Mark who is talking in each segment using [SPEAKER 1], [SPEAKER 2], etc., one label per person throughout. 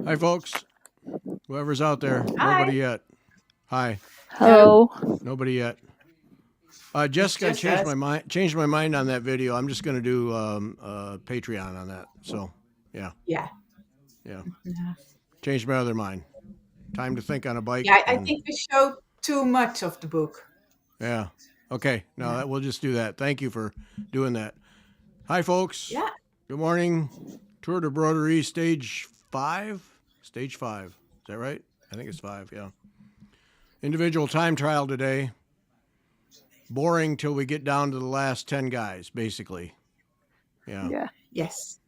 [SPEAKER 1] Hi, folks. Whoever's out there,
[SPEAKER 2] Hi.
[SPEAKER 1] nobody yet. Hi.
[SPEAKER 3] Hello.
[SPEAKER 1] Nobody yet. Jessica, I changed my mind on that video. I'm just going to do Patreon on that. So, yeah.
[SPEAKER 2] Yeah.
[SPEAKER 1] Changed my other mind. Time to think on a bike.
[SPEAKER 2] Yeah, I think we showed too much of the book.
[SPEAKER 1] Yeah. Okay. No, we'll just do that. Thank you for doing that. Hi, folks.
[SPEAKER 2] Yeah.
[SPEAKER 1] Good morning. Tour de Broderie, stage 5. Stage 5. Is that right? I think it's 5. Yeah. Individual time trial today. Boring till we get down to the last 10 guys, basically. Yeah.
[SPEAKER 2] Yes.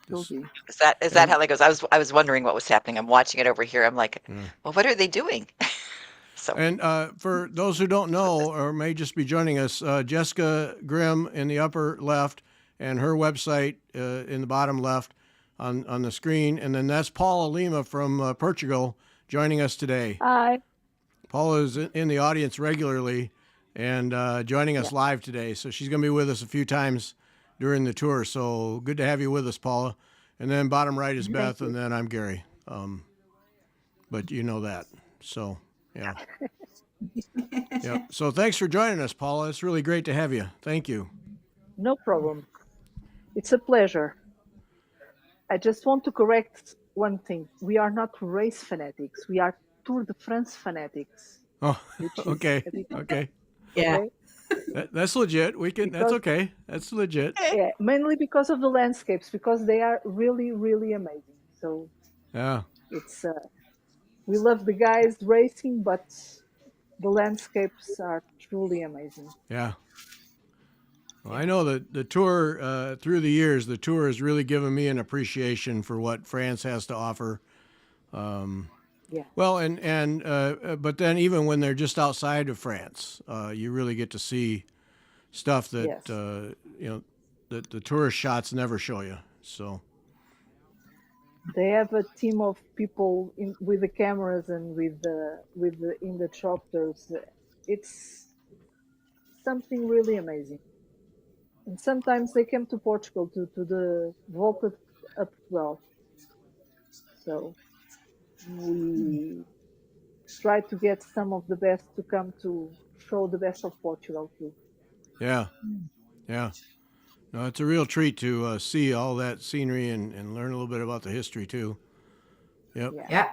[SPEAKER 3] Will be.
[SPEAKER 4] Is that how that goes? I was wondering what was happening. I'm watching it over here. I'm like, well, what are they doing? So,
[SPEAKER 1] And for those who don't know or may just be joining us, Jessica Grimm in the upper left and her website in the bottom left on the screen. And then that's Paula Lima from Portugal joining us today.
[SPEAKER 3] Hi.
[SPEAKER 1] Paula is in the audience regularly and joining us live today. So she's going to be with us a few times during the tour. So good to have you with us, Paula. And then bottom right is Beth, and then I'm Gary. But you know that. So, yeah. Yeah. So thanks for joining us, Paula. It's really great to have you. Thank you.
[SPEAKER 3] No problem. It's a pleasure. I just want to correct one thing. We are not race fanatics. We are Tour de France fanatics.
[SPEAKER 1] Oh, okay. Okay.
[SPEAKER 2] Yeah.
[SPEAKER 3] Okay?
[SPEAKER 1] That's legit. That's okay. That's legit.
[SPEAKER 3] Yeah, mainly because of the landscapes, because they are really, really amazing. So
[SPEAKER 1] Yeah.
[SPEAKER 3] it's we love the guys racing, but the landscapes are truly amazing.
[SPEAKER 1] Yeah. Well, I know that the tour, through the years, the tour has really given me an appreciation for what France has to offer.
[SPEAKER 3] Yeah.
[SPEAKER 1] Well, but then even when they're just outside of France, you really get to see stuff that
[SPEAKER 3] Yes.
[SPEAKER 1] that the tourist shots never show you. So
[SPEAKER 3] They have a team of people with the cameras and with the in the chopters. It's something really amazing. And sometimes they came to Portugal to the Volta up well. So we try to get some of the best to come to show the best of Portugal too.
[SPEAKER 1] yeah. No, it's a real treat to see all that scenery and learn a little bit about the history too. Yep.
[SPEAKER 2] Yeah.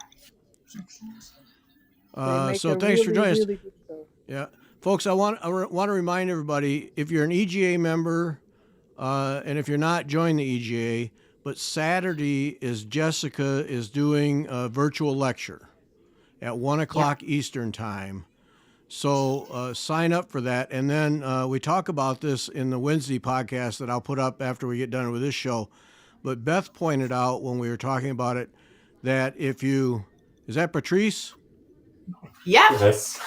[SPEAKER 3] They make
[SPEAKER 1] So
[SPEAKER 3] a
[SPEAKER 1] thanks for
[SPEAKER 3] really,
[SPEAKER 1] joining us.
[SPEAKER 3] really good show.
[SPEAKER 1] Yeah, folks, I want to remind everybody, if you're an EGA member, and if you're not, join the EGA. But Saturday is Jessica is doing a virtual lecture at 1 o'clock Eastern time. So sign up for that. And then we talk about this in the Wednesday podcast that I'll put up after we get done with this show. But Beth pointed out when we were talking about it that is that Patrice?
[SPEAKER 2] Yeah.
[SPEAKER 5] Yes.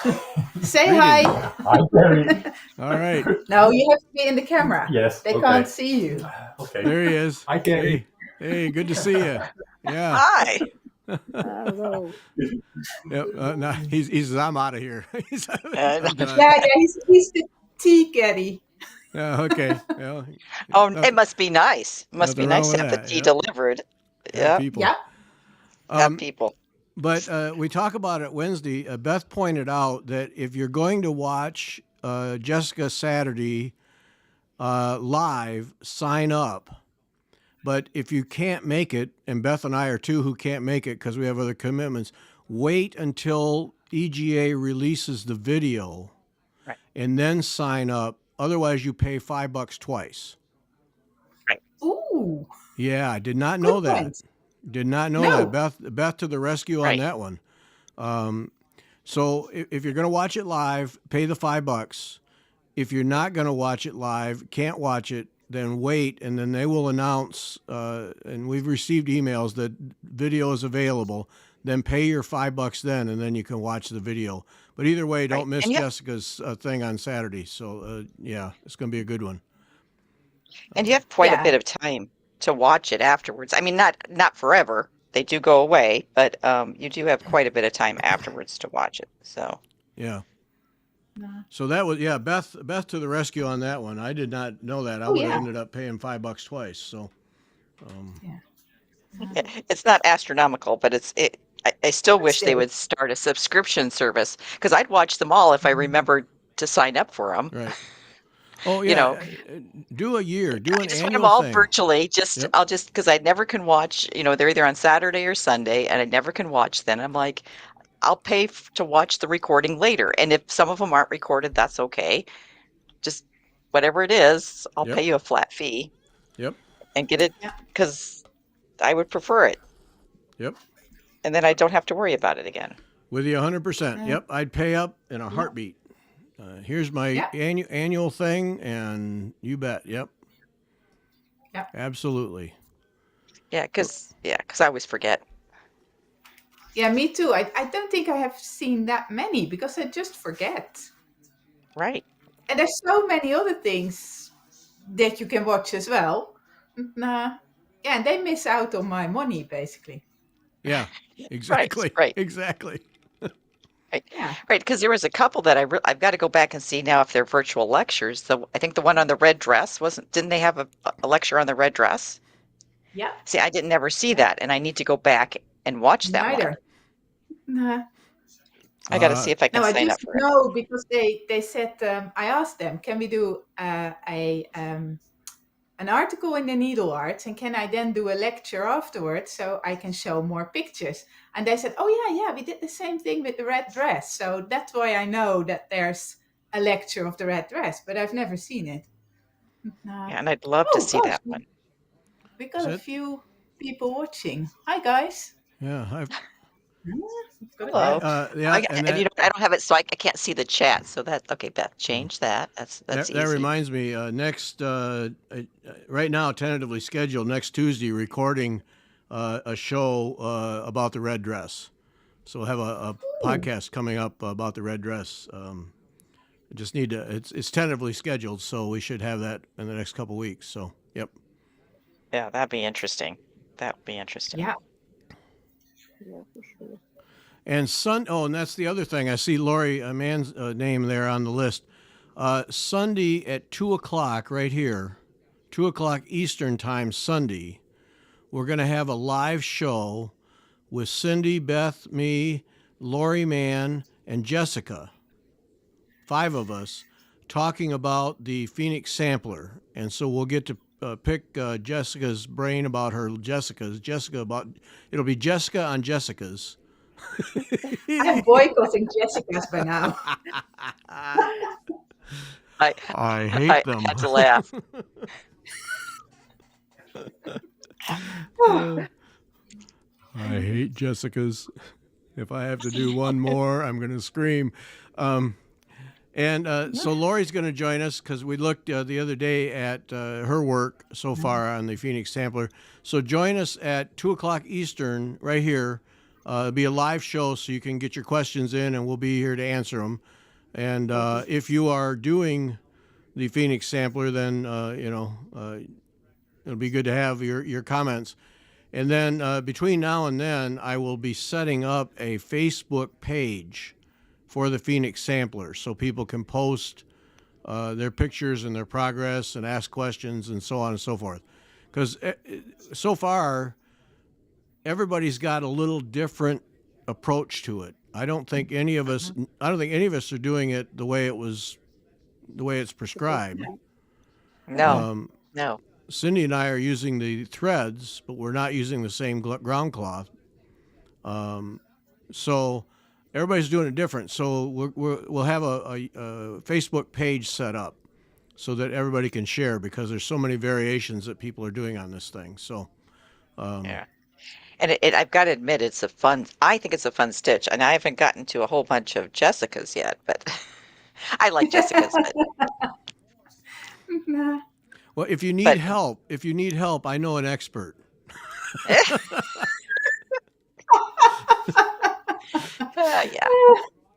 [SPEAKER 2] Say hi.
[SPEAKER 5] Hi, Gary.
[SPEAKER 1] All right.
[SPEAKER 2] No, you have to be in the camera.
[SPEAKER 5] Yes.
[SPEAKER 2] They
[SPEAKER 5] okay.
[SPEAKER 2] can't see you.
[SPEAKER 5] Okay.
[SPEAKER 1] There he is.
[SPEAKER 5] Hi, Gary.
[SPEAKER 1] Hey, good to see you. Yeah.
[SPEAKER 4] hi.
[SPEAKER 3] Hello.
[SPEAKER 1] Yep. No, he's I'm out of here. I'm done.
[SPEAKER 2] Yeah, he's the tea caddy.
[SPEAKER 1] Yeah. Okay. Well,
[SPEAKER 4] It must be nice. It must be
[SPEAKER 1] nothing
[SPEAKER 4] nice to
[SPEAKER 1] wrong
[SPEAKER 4] have
[SPEAKER 1] with
[SPEAKER 4] the
[SPEAKER 1] that,
[SPEAKER 4] tea
[SPEAKER 1] yeah.
[SPEAKER 4] delivered. Yeah.
[SPEAKER 1] People.
[SPEAKER 2] Yeah.
[SPEAKER 4] Have people.
[SPEAKER 1] But we talk about it Wednesday. Beth pointed out that if you're going to watch Jessica Saturday live, sign up. But if you can't make it, and Beth and I are two who can't make it because we have other commitments, wait until EGA releases the video,
[SPEAKER 4] Right.
[SPEAKER 1] and then sign up. Otherwise, you pay $5 twice.
[SPEAKER 2] Ooh.
[SPEAKER 1] Yeah, I did not know that.
[SPEAKER 2] point.
[SPEAKER 1] Did not know
[SPEAKER 2] No.
[SPEAKER 1] that. Beth to the rescue on
[SPEAKER 4] Right.
[SPEAKER 1] that one. So if you're going to watch it live, pay the $5. If you're not going to watch it live, can't watch it, then wait, and then they will announce, and we've received emails that video is available. Then pay your $5 then, and then you can watch the video. But either way, don't
[SPEAKER 4] Right.
[SPEAKER 1] miss
[SPEAKER 4] And
[SPEAKER 1] Jessica's thing on Saturday. So, yeah, it's going to be a good one.
[SPEAKER 4] And you have quite
[SPEAKER 2] Yeah.
[SPEAKER 4] a bit of time to watch it afterwards. I mean, not forever. They do go away, but you do have quite a bit of time afterwards to watch it. So
[SPEAKER 1] Yeah. So that was, Beth to the rescue on that one. I did not know that. I would have
[SPEAKER 2] yeah.
[SPEAKER 1] ended up paying $5 twice. So,
[SPEAKER 2] Yeah.
[SPEAKER 4] It's not astronomical, but I still
[SPEAKER 2] But
[SPEAKER 4] wish they
[SPEAKER 2] still.
[SPEAKER 4] would start a subscription service because I'd watch them all if I remembered to sign up for them.
[SPEAKER 1] Right. Oh
[SPEAKER 4] You
[SPEAKER 1] yeah.
[SPEAKER 4] know,
[SPEAKER 1] Do a year. Do
[SPEAKER 4] I
[SPEAKER 1] an
[SPEAKER 4] just want them
[SPEAKER 1] annual
[SPEAKER 4] all
[SPEAKER 1] thing.
[SPEAKER 4] virtually.
[SPEAKER 1] Yep.
[SPEAKER 4] I'll just because I never can watch. They're either on Saturday or Sunday, and I never can watch then. I'm like, I'll pay to watch the recording later, and if some of them aren't recorded, that's okay. Just whatever it is, I'll
[SPEAKER 1] Yep.
[SPEAKER 4] pay you a flat fee
[SPEAKER 1] Yep.
[SPEAKER 4] and get it
[SPEAKER 2] Yeah.
[SPEAKER 4] because I would prefer it,
[SPEAKER 1] Yep.
[SPEAKER 4] and then I don't have to worry about it again.
[SPEAKER 1] With you 100%.
[SPEAKER 2] Uh,
[SPEAKER 1] Yep. I'd pay up in a
[SPEAKER 2] yeah.
[SPEAKER 1] heartbeat. Here's my
[SPEAKER 2] Yeah.
[SPEAKER 1] annual thing, and you bet. Yep.
[SPEAKER 2] Yeah.
[SPEAKER 1] Absolutely.
[SPEAKER 4] Yeah, because I always forget.
[SPEAKER 2] Yeah, me too. I don't think I have seen that many because I just forget.
[SPEAKER 4] Right.
[SPEAKER 2] And there's so many other things that you can watch as well. Nah. Yeah, and they miss out on my money basically.
[SPEAKER 1] Yeah.
[SPEAKER 4] Right.
[SPEAKER 1] Exactly.
[SPEAKER 4] Right.
[SPEAKER 1] Exactly.
[SPEAKER 4] Right.
[SPEAKER 2] Yeah.
[SPEAKER 4] Right. Because there was a couple that I've got to go back and see now if they're virtual lectures. I think the one on the red dress didn't they have a lecture on the red dress?
[SPEAKER 2] Yeah.
[SPEAKER 4] See, I didn't never see
[SPEAKER 2] Yeah.
[SPEAKER 4] that, and I need to go back and watch that one.
[SPEAKER 2] Neither. Nah.
[SPEAKER 4] I got to see if I can
[SPEAKER 2] No, I
[SPEAKER 4] sign up
[SPEAKER 2] just
[SPEAKER 4] for it.
[SPEAKER 2] know because they said I asked them, can we do an article in the Needle Arts, and can I then do a lecture afterwards so I can show more pictures? And they said, oh yeah, we did the same thing with the red dress. So that's why I know that there's a lecture of the red dress, but I've never seen it.
[SPEAKER 4] Yeah, and I'd love to
[SPEAKER 2] Oh
[SPEAKER 4] see
[SPEAKER 2] gosh,
[SPEAKER 4] that one.
[SPEAKER 2] we
[SPEAKER 1] Is
[SPEAKER 2] got a
[SPEAKER 1] it?
[SPEAKER 2] few people watching. Hi guys.
[SPEAKER 1] Yeah.
[SPEAKER 2] It's got a
[SPEAKER 4] Hello.
[SPEAKER 2] cat.
[SPEAKER 1] Yeah. And
[SPEAKER 4] And
[SPEAKER 1] that
[SPEAKER 4] I don't have it, so I can't see the chat. So okay, Beth, change that. That's
[SPEAKER 1] that
[SPEAKER 4] easy.
[SPEAKER 1] reminds me. Next, right now, tentatively scheduled next Tuesday, recording a show about the red dress. So we'll have a podcast coming up about the red dress. Just need to. It's tentatively scheduled, so we should have that in the next couple weeks. So, yep.
[SPEAKER 4] Yeah, that'd be interesting. That would be interesting.
[SPEAKER 2] Yeah.
[SPEAKER 3] Yeah, for sure.
[SPEAKER 1] And and that's the other thing. I see Lori, a man's name there on the list. Sunday at 2:00 right here, 2:00 Eastern time Sunday. We're going to have a live show with Cindy, Beth, me, Lori Mann, and Jessica. 5 of us talking about the Phoenix Sampler. And so we'll get to pick Jessica's brain about her Jessica's. It'll be Jessica on Jessica's.
[SPEAKER 2] I'm boycotting Jessica's by now.
[SPEAKER 4] I
[SPEAKER 1] hate them.
[SPEAKER 4] had to laugh.
[SPEAKER 1] I hate Jessica's. If I have to do one more, I'm going to scream. So Lori's going to join us because we looked the other day at her work so far on the Phoenix Sampler. So join us at 2:00 Eastern right here. It'll be a live show, so you can get your questions in, and we'll be here to answer them. And if you are doing the Phoenix Sampler, then it'll be good to have your comments. And then between now and then, I will be setting up a Facebook page for the Phoenix Sampler so people can post their pictures and their progress and ask questions and so on and so forth. Because so far, everybody's got a little different approach to it. I don't think any of us are doing it the way it's prescribed.
[SPEAKER 4] No, no.
[SPEAKER 1] Cindy and I are using the threads, but we're not using the same ground cloth. So everybody's doing it different. So we'll have a Facebook page set up so that everybody can share because there's so many variations that people are doing on this thing. So
[SPEAKER 4] Yeah. And I've got to admit, I think it's a fun stitch. And I haven't gotten to a whole bunch of Jessica's yet, but I like Jessica's.
[SPEAKER 2] Nah.
[SPEAKER 1] well, if you need
[SPEAKER 4] But-
[SPEAKER 1] help, I know an expert.
[SPEAKER 4] Yeah.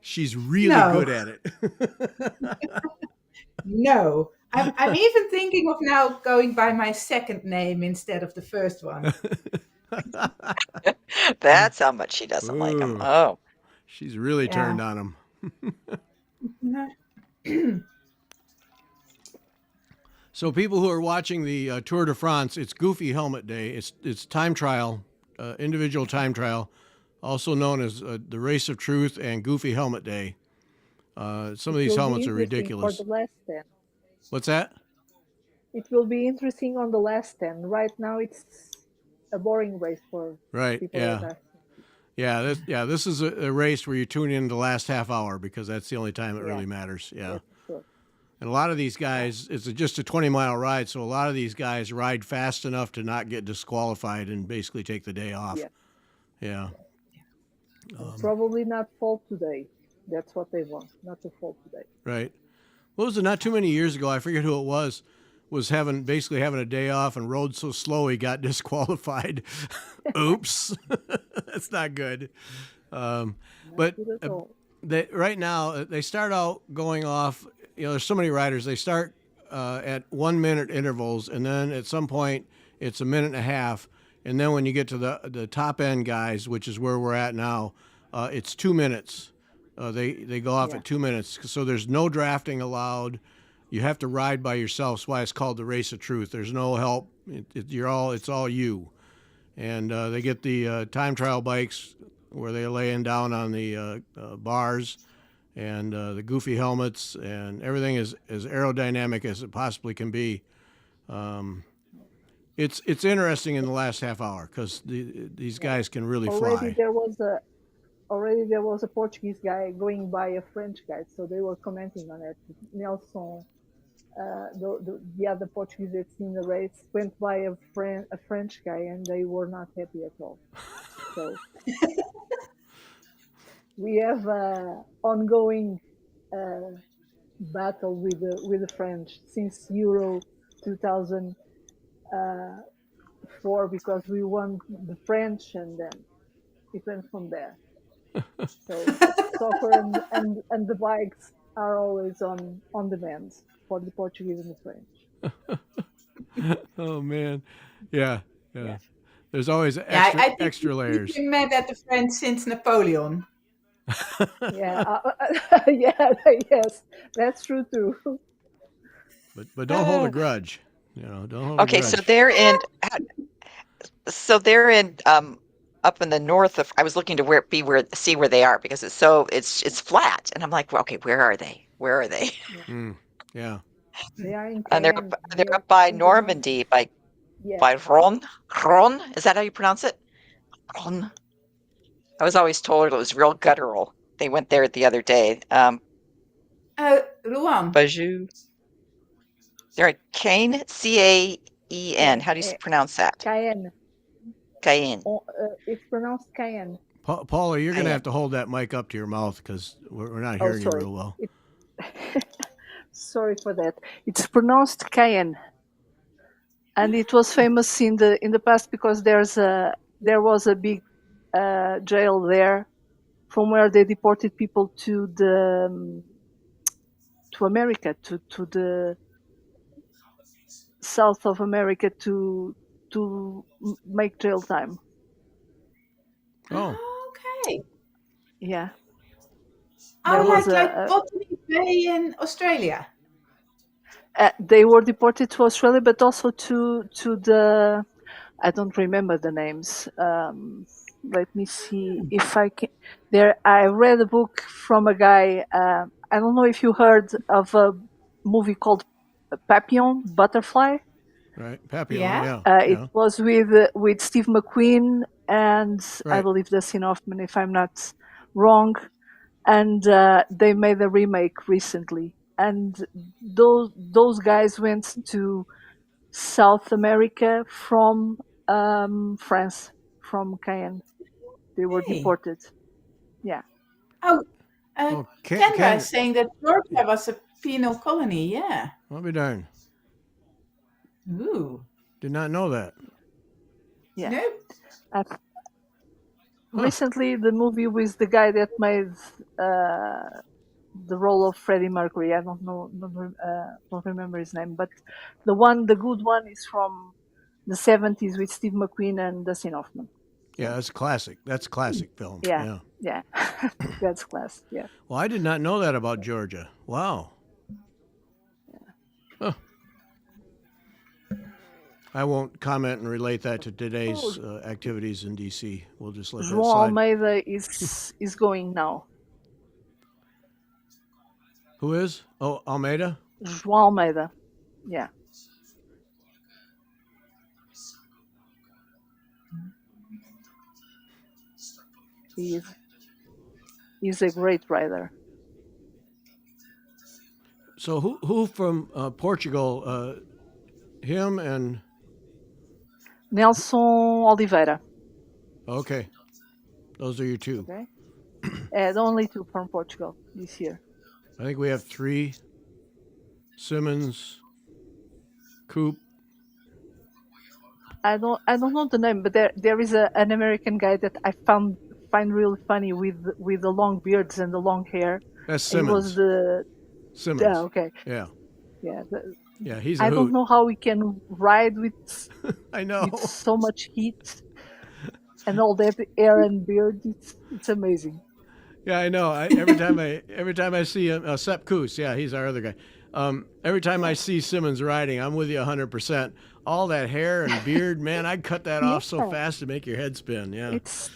[SPEAKER 1] She's really
[SPEAKER 2] No.
[SPEAKER 1] good at it.
[SPEAKER 2] No. I'm even thinking of now going by my second name instead of the first one.
[SPEAKER 4] That's how much she doesn't like them.
[SPEAKER 1] Ooh.
[SPEAKER 4] Oh,
[SPEAKER 1] She's really
[SPEAKER 2] Yeah.
[SPEAKER 1] turned on him.
[SPEAKER 2] Nah.
[SPEAKER 1] So people who are watching the Tour de France, it's Goofy Helmet Day. It's time trial, individual time trial, also known as the Race of Truth and Goofy Helmet Day. Some of
[SPEAKER 3] It
[SPEAKER 1] these
[SPEAKER 3] will be
[SPEAKER 1] helmets are
[SPEAKER 3] interesting for the
[SPEAKER 1] ridiculous.
[SPEAKER 3] last 10.
[SPEAKER 1] What's that?
[SPEAKER 3] It will be interesting on the last 10. Right now, it's a boring race for
[SPEAKER 1] Right.
[SPEAKER 3] people that
[SPEAKER 1] Yeah.
[SPEAKER 3] are.
[SPEAKER 1] This is a race where you tune in the last half hour because that's the only time it
[SPEAKER 3] Yeah,
[SPEAKER 1] really matters. Yeah.
[SPEAKER 3] yes, of course.
[SPEAKER 1] And a lot of these
[SPEAKER 3] Yeah,
[SPEAKER 1] guys, it's just a 20-mile ride, so a lot of these guys ride fast enough to not get disqualified and basically take the day off.
[SPEAKER 3] yeah.
[SPEAKER 1] Yeah.
[SPEAKER 3] And probably not fall today. That's what they want, not to fall today.
[SPEAKER 1] Right. What was it? Not too many years ago, I forget who it was basically having a day off and rode so slow he got disqualified. Oops, that's not good. Um,
[SPEAKER 3] Not
[SPEAKER 1] but
[SPEAKER 3] good at all.
[SPEAKER 1] right now they start out going off. There's so many riders. They start at 1 minute intervals, and then at some point it's a minute and a half, and then when you get to the top end guys, which is where we're at now, it's 2 minutes. They go off
[SPEAKER 3] Yeah,
[SPEAKER 1] at 2 minutes, so there's no drafting allowed. You have to ride by yourself. That's why it's called the Race of Truth. There's no help. It's all you. And they get the time trial bikes where they're laying down on the bars, and the goofy helmets, and everything is as aerodynamic as it possibly can be. Um, it's interesting in the last half hour because these
[SPEAKER 3] yeah.
[SPEAKER 1] guys can really
[SPEAKER 3] Already
[SPEAKER 1] fly.
[SPEAKER 3] there was a already there was a Portuguese guy going by a French guy, so they were commenting on it. Nelson, the other Portuguese that's in the race, went by a French guy, and they were not happy at all. So we have ongoing uh, battle with the French since Euro 2004 because we won the French, and then it went from there. So soccer and the bikes are always on demand for the Portuguese and the French.
[SPEAKER 1] Oh man, yeah, yeah.
[SPEAKER 3] Yeah,
[SPEAKER 1] There's always
[SPEAKER 2] Yeah, I think
[SPEAKER 1] extra
[SPEAKER 2] we've
[SPEAKER 1] layers.
[SPEAKER 2] been mad at the French since Napoleon.
[SPEAKER 3] yeah, yeah, yes, that's true too.
[SPEAKER 1] But don't hold a
[SPEAKER 2] Uh,
[SPEAKER 1] grudge. Don't hold a
[SPEAKER 4] Okay, so
[SPEAKER 1] grudge.
[SPEAKER 4] they're in so they're in up in the north of I was looking to see where they are because it's flat and I'm like, well, okay, where are they? Where are they?
[SPEAKER 3] Yeah,
[SPEAKER 1] Mm, yeah.
[SPEAKER 3] they are in
[SPEAKER 4] And
[SPEAKER 3] Cayenne.
[SPEAKER 4] they're
[SPEAKER 3] They're
[SPEAKER 4] up by
[SPEAKER 3] in the north.
[SPEAKER 4] Normandy
[SPEAKER 3] Yeah,
[SPEAKER 4] by Ron. Ron? Is that how you pronounce it? Ron. I was always told it was real guttural. They went there the other day.
[SPEAKER 2] Luan.
[SPEAKER 4] Bajou. They're at Caen, Caen. How do you pronounce that?
[SPEAKER 3] Cayenne.
[SPEAKER 4] Cayenne.
[SPEAKER 3] It's pronounced Cayenne.
[SPEAKER 1] Paula, you're going to have
[SPEAKER 4] Cayenne.
[SPEAKER 1] to hold that mic up to your mouth because we're not
[SPEAKER 3] Oh,
[SPEAKER 1] hearing you
[SPEAKER 3] sorry.
[SPEAKER 1] real well.
[SPEAKER 3] Sorry for that. It's pronounced Cayenne, and it was famous in the past because there was a big jail there from where they deported people to America, to the south of America to make jail time.
[SPEAKER 1] Oh,
[SPEAKER 2] Okay.
[SPEAKER 3] Yeah,
[SPEAKER 2] Oh,
[SPEAKER 3] there was
[SPEAKER 2] like Botany Bay in Australia.
[SPEAKER 3] they were deported to Australia, but also to the I don't remember the names. Let me see if I can. There, I read a book from a guy. I don't know if you heard of a movie called Papillon, Butterfly.
[SPEAKER 1] right. Papillon,
[SPEAKER 2] Yeah.
[SPEAKER 1] yeah.
[SPEAKER 3] It was with Steve McQueen and I
[SPEAKER 1] Right.
[SPEAKER 3] believe Dustin Hoffman, if I'm not wrong. And they made a remake recently. And those guys went to South America from France, from Cayenne. They were
[SPEAKER 2] Hey.
[SPEAKER 3] deported. Yeah.
[SPEAKER 2] Oh,
[SPEAKER 1] Oh,
[SPEAKER 2] Kendra is saying that Georgia was a penal colony. Yeah.
[SPEAKER 1] I'll be darned.
[SPEAKER 2] Ooh.
[SPEAKER 1] Did not know that.
[SPEAKER 3] Yeah.
[SPEAKER 2] Nope.
[SPEAKER 3] Recently, the movie with the guy that made the role of Freddie Mercury. I don't know, don't remember his name, but the good one, is from the 70s with Steve McQueen and Dustin Hoffman.
[SPEAKER 1] Yeah, that's classic. That's classic film.
[SPEAKER 3] Yeah. That's class. Yeah.
[SPEAKER 1] Well, I did not know that about Georgia. Wow.
[SPEAKER 3] Yeah.
[SPEAKER 1] Huh. I won't comment and relate that to today's
[SPEAKER 3] Oh,
[SPEAKER 1] activities in DC. We'll just let that
[SPEAKER 3] João
[SPEAKER 1] slide.
[SPEAKER 3] Almeida is going now.
[SPEAKER 1] Who is? Oh, Almeida?
[SPEAKER 3] João Almeida. Yeah. He's a great rider.
[SPEAKER 1] So who from Portugal? Him and
[SPEAKER 3] Nelson Oliveira.
[SPEAKER 1] okay, those are your two.
[SPEAKER 3] Okay. And only two from Portugal this year.
[SPEAKER 1] I think we have three: Simmons, Coop.
[SPEAKER 3] I don't know the name, but there is an American guy that I find really funny with the long beards and the long hair.
[SPEAKER 1] That's
[SPEAKER 3] He was
[SPEAKER 1] Simmons. Simmons.
[SPEAKER 3] okay.
[SPEAKER 1] Yeah.
[SPEAKER 3] Yeah.
[SPEAKER 1] Yeah, he's a
[SPEAKER 3] I
[SPEAKER 1] hoot.
[SPEAKER 3] don't know how he can ride with
[SPEAKER 1] I know.
[SPEAKER 3] with so much heat and all that hair and beard. It's amazing.
[SPEAKER 1] Yeah, I know. Every time I see him, Sepp Kuss, yeah, he's our other guy. Every time I see Simmons riding, I'm with you 100%. All that hair and beard, man, I'd cut that off so
[SPEAKER 3] Yeah.
[SPEAKER 1] fast to make your head spin. Yeah.
[SPEAKER 3] It's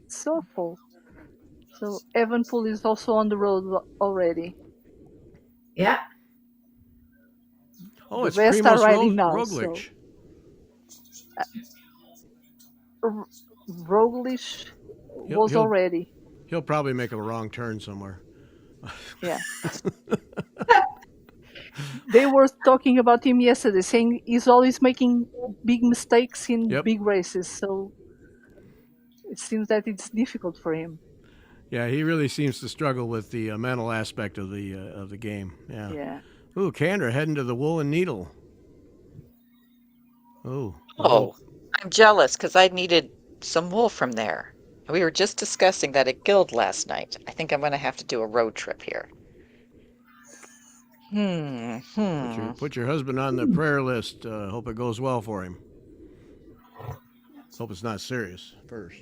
[SPEAKER 3] so full. So Evanpool is also on the road already.
[SPEAKER 2] Yeah.
[SPEAKER 1] Oh,
[SPEAKER 3] The
[SPEAKER 1] it's
[SPEAKER 3] rest are
[SPEAKER 1] Primoz
[SPEAKER 3] riding now.
[SPEAKER 1] Roglic.
[SPEAKER 3] Roglic was already.
[SPEAKER 1] He'll probably make a wrong turn somewhere.
[SPEAKER 3] Yeah. They were talking about him yesterday, saying he's always making big mistakes in
[SPEAKER 1] Yep.
[SPEAKER 3] big races. So it seems that it's difficult for him.
[SPEAKER 1] Yeah, he really seems to struggle with the mental aspect of the game. Yeah.
[SPEAKER 3] Yeah.
[SPEAKER 1] Ooh, Candor heading to the Woolen Needle. Oh.
[SPEAKER 4] Oh, I'm jealous because I needed some wool from there. We were just discussing that at Guild last night. I think I'm going to have to do a road trip here.
[SPEAKER 1] Put your husband on the prayer list. Hope it goes well for him. Hope it's not serious first.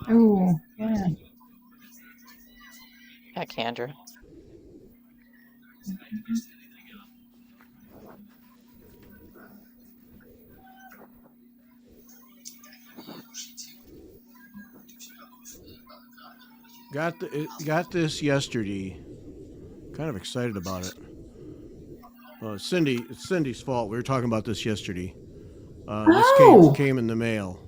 [SPEAKER 2] Oh, yeah.
[SPEAKER 4] Yeah, Kendra.
[SPEAKER 1] Got this yesterday. Kind of excited about it. It's Cindy's fault. We were talking about this yesterday. This came in the mail.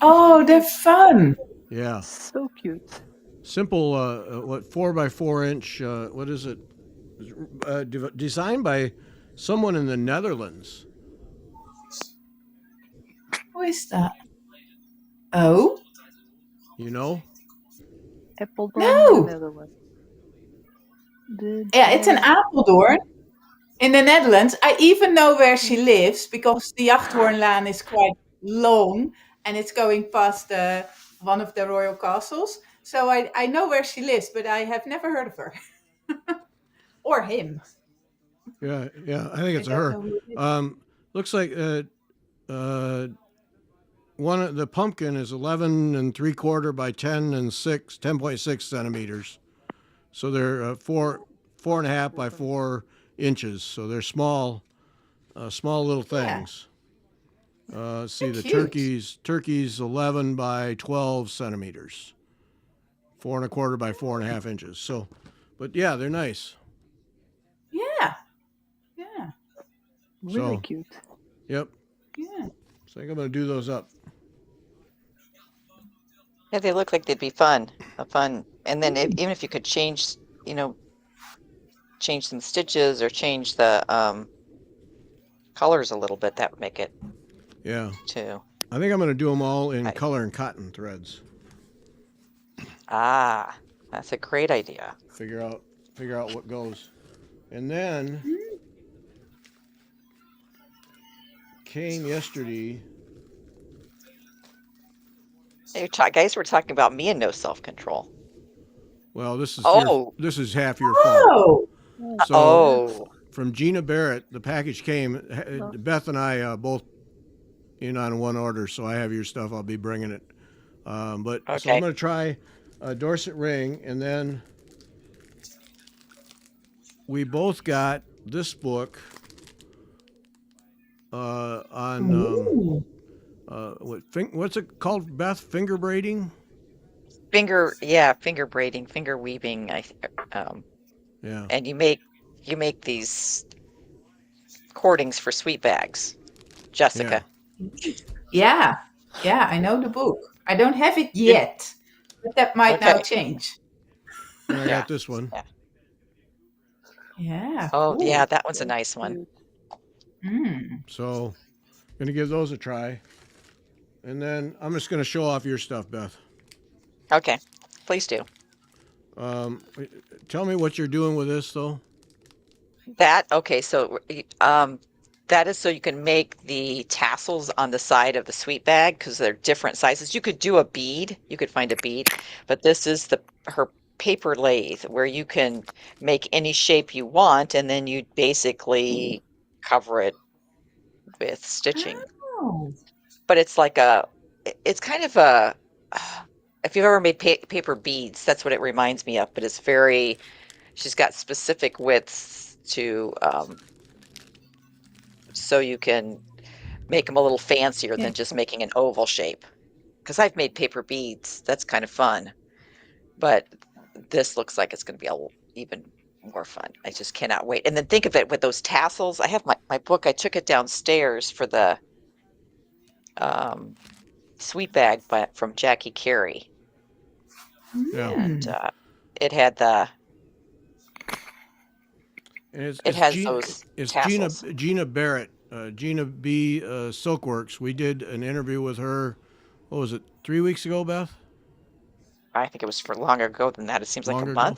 [SPEAKER 2] Oh, they're fun.
[SPEAKER 1] Yeah.
[SPEAKER 3] So cute.
[SPEAKER 1] Simple. 4x4 inch? What is it? Designed by someone in the Netherlands.
[SPEAKER 2] Who is that? Oh,
[SPEAKER 1] You know?
[SPEAKER 3] Apeldoorn
[SPEAKER 2] No.
[SPEAKER 3] in the Netherlands.
[SPEAKER 2] yeah, it's an Apeldoorn in the Netherlands. I even know where she lives because the Jachthoornlaan is quite long and it's going past one of the royal castles. So I know where she lives, but I have never heard of her. Or him.
[SPEAKER 1] Yeah. I think it's
[SPEAKER 2] I don't
[SPEAKER 1] her.
[SPEAKER 2] know who it is.
[SPEAKER 1] Looks like the pumpkin is 11 3/4 by 10.6 centimeters. So they're 4.5 by 4 inches. So they're small little things. See,
[SPEAKER 2] They're
[SPEAKER 1] the
[SPEAKER 2] cute.
[SPEAKER 1] turkey's 11 by 12 centimeters, 4.25 by 4.5 inches. So, but yeah, they're nice.
[SPEAKER 2] Yeah.
[SPEAKER 3] Really
[SPEAKER 1] So-
[SPEAKER 3] cute.
[SPEAKER 1] Yep.
[SPEAKER 2] Yeah.
[SPEAKER 1] So I think I'm gonna do those up.
[SPEAKER 4] Yeah, they look like they'd be fun. And then even if you could change some stitches or change the colors a little bit, that would make it
[SPEAKER 1] Yeah.
[SPEAKER 4] too.
[SPEAKER 1] I think I'm gonna do them all in
[SPEAKER 4] Nice.
[SPEAKER 1] color and cotton threads.
[SPEAKER 4] Ah, that's a great idea.
[SPEAKER 1] Figure out what goes, and then came yesterday.
[SPEAKER 4] You guys were talking about me and no self-control.
[SPEAKER 1] Well, this is
[SPEAKER 4] Oh.
[SPEAKER 1] this is half your fault.
[SPEAKER 2] Oh,
[SPEAKER 1] So from Gina Barrett, the package came. Beth and I both in on one order, so I have your stuff. I'll be bringing it. So
[SPEAKER 4] Okay.
[SPEAKER 1] I'm going to try a Dorset ring, and then we both got this book on
[SPEAKER 2] Ooh.
[SPEAKER 1] what's it called, Beth? Finger braiding?
[SPEAKER 4] finger braiding, finger weaving. Um,
[SPEAKER 1] Yeah,
[SPEAKER 4] and you make these cordings for sweet bags,
[SPEAKER 1] yeah.
[SPEAKER 4] Jessica.
[SPEAKER 2] Yeah, yeah, I know the book. I don't have it
[SPEAKER 4] You,
[SPEAKER 2] yet, but that might now
[SPEAKER 4] okay.
[SPEAKER 2] change.
[SPEAKER 1] And I
[SPEAKER 4] Yeah.
[SPEAKER 1] got this one.
[SPEAKER 4] Yeah.
[SPEAKER 2] Yeah,
[SPEAKER 4] Oh, yeah,
[SPEAKER 2] cool.
[SPEAKER 4] that one's a
[SPEAKER 3] That's
[SPEAKER 4] nice one.
[SPEAKER 3] cute.
[SPEAKER 2] Mm.
[SPEAKER 1] So, gonna give those a try. And then I'm just gonna show off your stuff, Beth.
[SPEAKER 4] Okay. Please do.
[SPEAKER 1] Um, Tell me what you're doing with this, though.
[SPEAKER 4] Okay, so that is so you can make the tassels on the side of the sweet bag because they're different sizes. You could do a bead, you could find a bead, but this is the her paper lathe where you can make any shape you want and then you basically cover it with stitching.
[SPEAKER 2] Oh,
[SPEAKER 4] But it's like it's kind of a if you've ever made paper beads, that's what it reminds me of, but it's very she's got specific widths to so you can make them a little fancier
[SPEAKER 2] yeah.
[SPEAKER 4] than just making an oval shape. Because I've made paper beads, that's kind of fun, but this looks like it's going to be even more fun. I just cannot wait. And then think of it with those tassels. I have my book. I took it downstairs for the um, sweet bag, but from Jackie Carey,
[SPEAKER 1] Yeah,
[SPEAKER 4] and
[SPEAKER 2] Mm.
[SPEAKER 4] it had the
[SPEAKER 1] and
[SPEAKER 4] it has those
[SPEAKER 1] It's
[SPEAKER 4] tassels.
[SPEAKER 1] Gina Barrett, Gina B. Silkworks. We did an interview with her. What was it? 3 weeks ago, Beth?
[SPEAKER 4] I think it was for longer ago than that. It seems like a
[SPEAKER 1] Longer ago?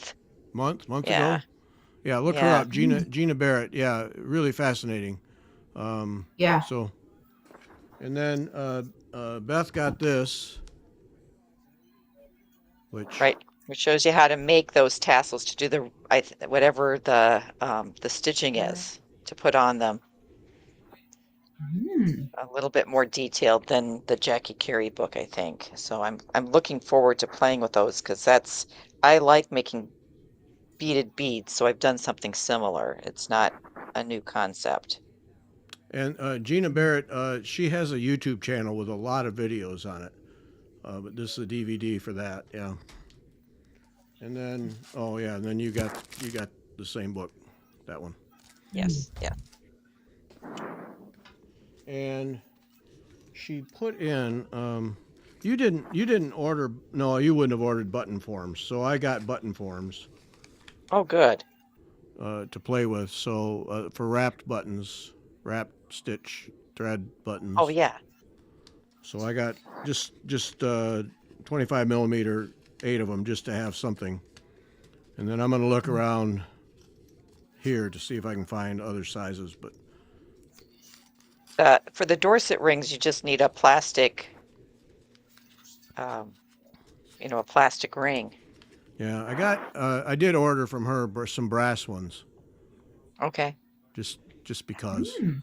[SPEAKER 4] month.
[SPEAKER 1] Month
[SPEAKER 4] Yeah,
[SPEAKER 1] ago? Yeah, look her
[SPEAKER 4] yeah.
[SPEAKER 1] up,
[SPEAKER 2] Mm.
[SPEAKER 1] Gina Barrett. Yeah, really fascinating. Um,
[SPEAKER 2] Yeah.
[SPEAKER 1] so, and then Beth got this, which
[SPEAKER 4] Right, which shows you how to make those tassels to do whatever the stitching
[SPEAKER 3] Yeah.
[SPEAKER 4] is to put on them.
[SPEAKER 2] Mm.
[SPEAKER 4] A little bit more detailed than the Jackie Carey book, I think. So I'm looking forward to playing with those because I like making beaded beads, so I've done something similar. It's not a new concept.
[SPEAKER 1] and Gina Barrett, she has a YouTube channel with a lot of videos on it. But this is a DVD for that. Yeah. And then, oh yeah, and then you got the same book, that one.
[SPEAKER 2] Mm.
[SPEAKER 4] Yes, yeah.
[SPEAKER 1] And she put in. You didn't order. No, you wouldn't have ordered button forms. So I got button forms
[SPEAKER 4] Oh, good.
[SPEAKER 1] to play with. So for wrapped buttons, wrapped stitch thread
[SPEAKER 4] Oh,
[SPEAKER 1] buttons.
[SPEAKER 4] yeah.
[SPEAKER 1] So I got just 25 millimeter, 8 of them, just to have something. And then I'm gonna look around here to see if I can find other sizes. But
[SPEAKER 4] For the Dorset rings, you just need a um, a plastic ring.
[SPEAKER 1] yeah, I did order from her some brass ones,
[SPEAKER 4] Okay.
[SPEAKER 1] just because.
[SPEAKER 2] Mm.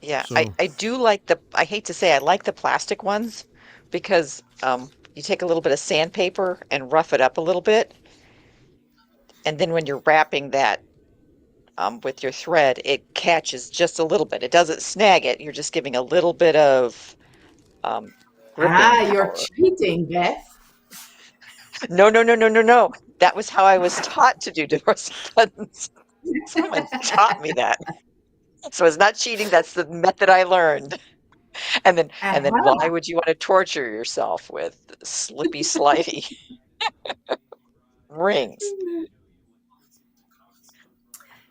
[SPEAKER 4] Yeah,
[SPEAKER 1] So
[SPEAKER 4] I do like I hate to say I like the plastic ones because you take a little bit of sandpaper and rough it up a little bit, and then when you're wrapping that with your thread, it catches just a little bit. It doesn't snag it. You're just giving a little bit of um, gripping
[SPEAKER 2] Ah, you're
[SPEAKER 4] power.
[SPEAKER 2] cheating, Beth.
[SPEAKER 4] No, no, no, no, no, no. That was how I was taught to do divorce buttons. Someone taught me that. So it's not cheating. That's the method I learned. And then why
[SPEAKER 2] Aha.
[SPEAKER 4] would you want to torture yourself with slippy, slidey rings?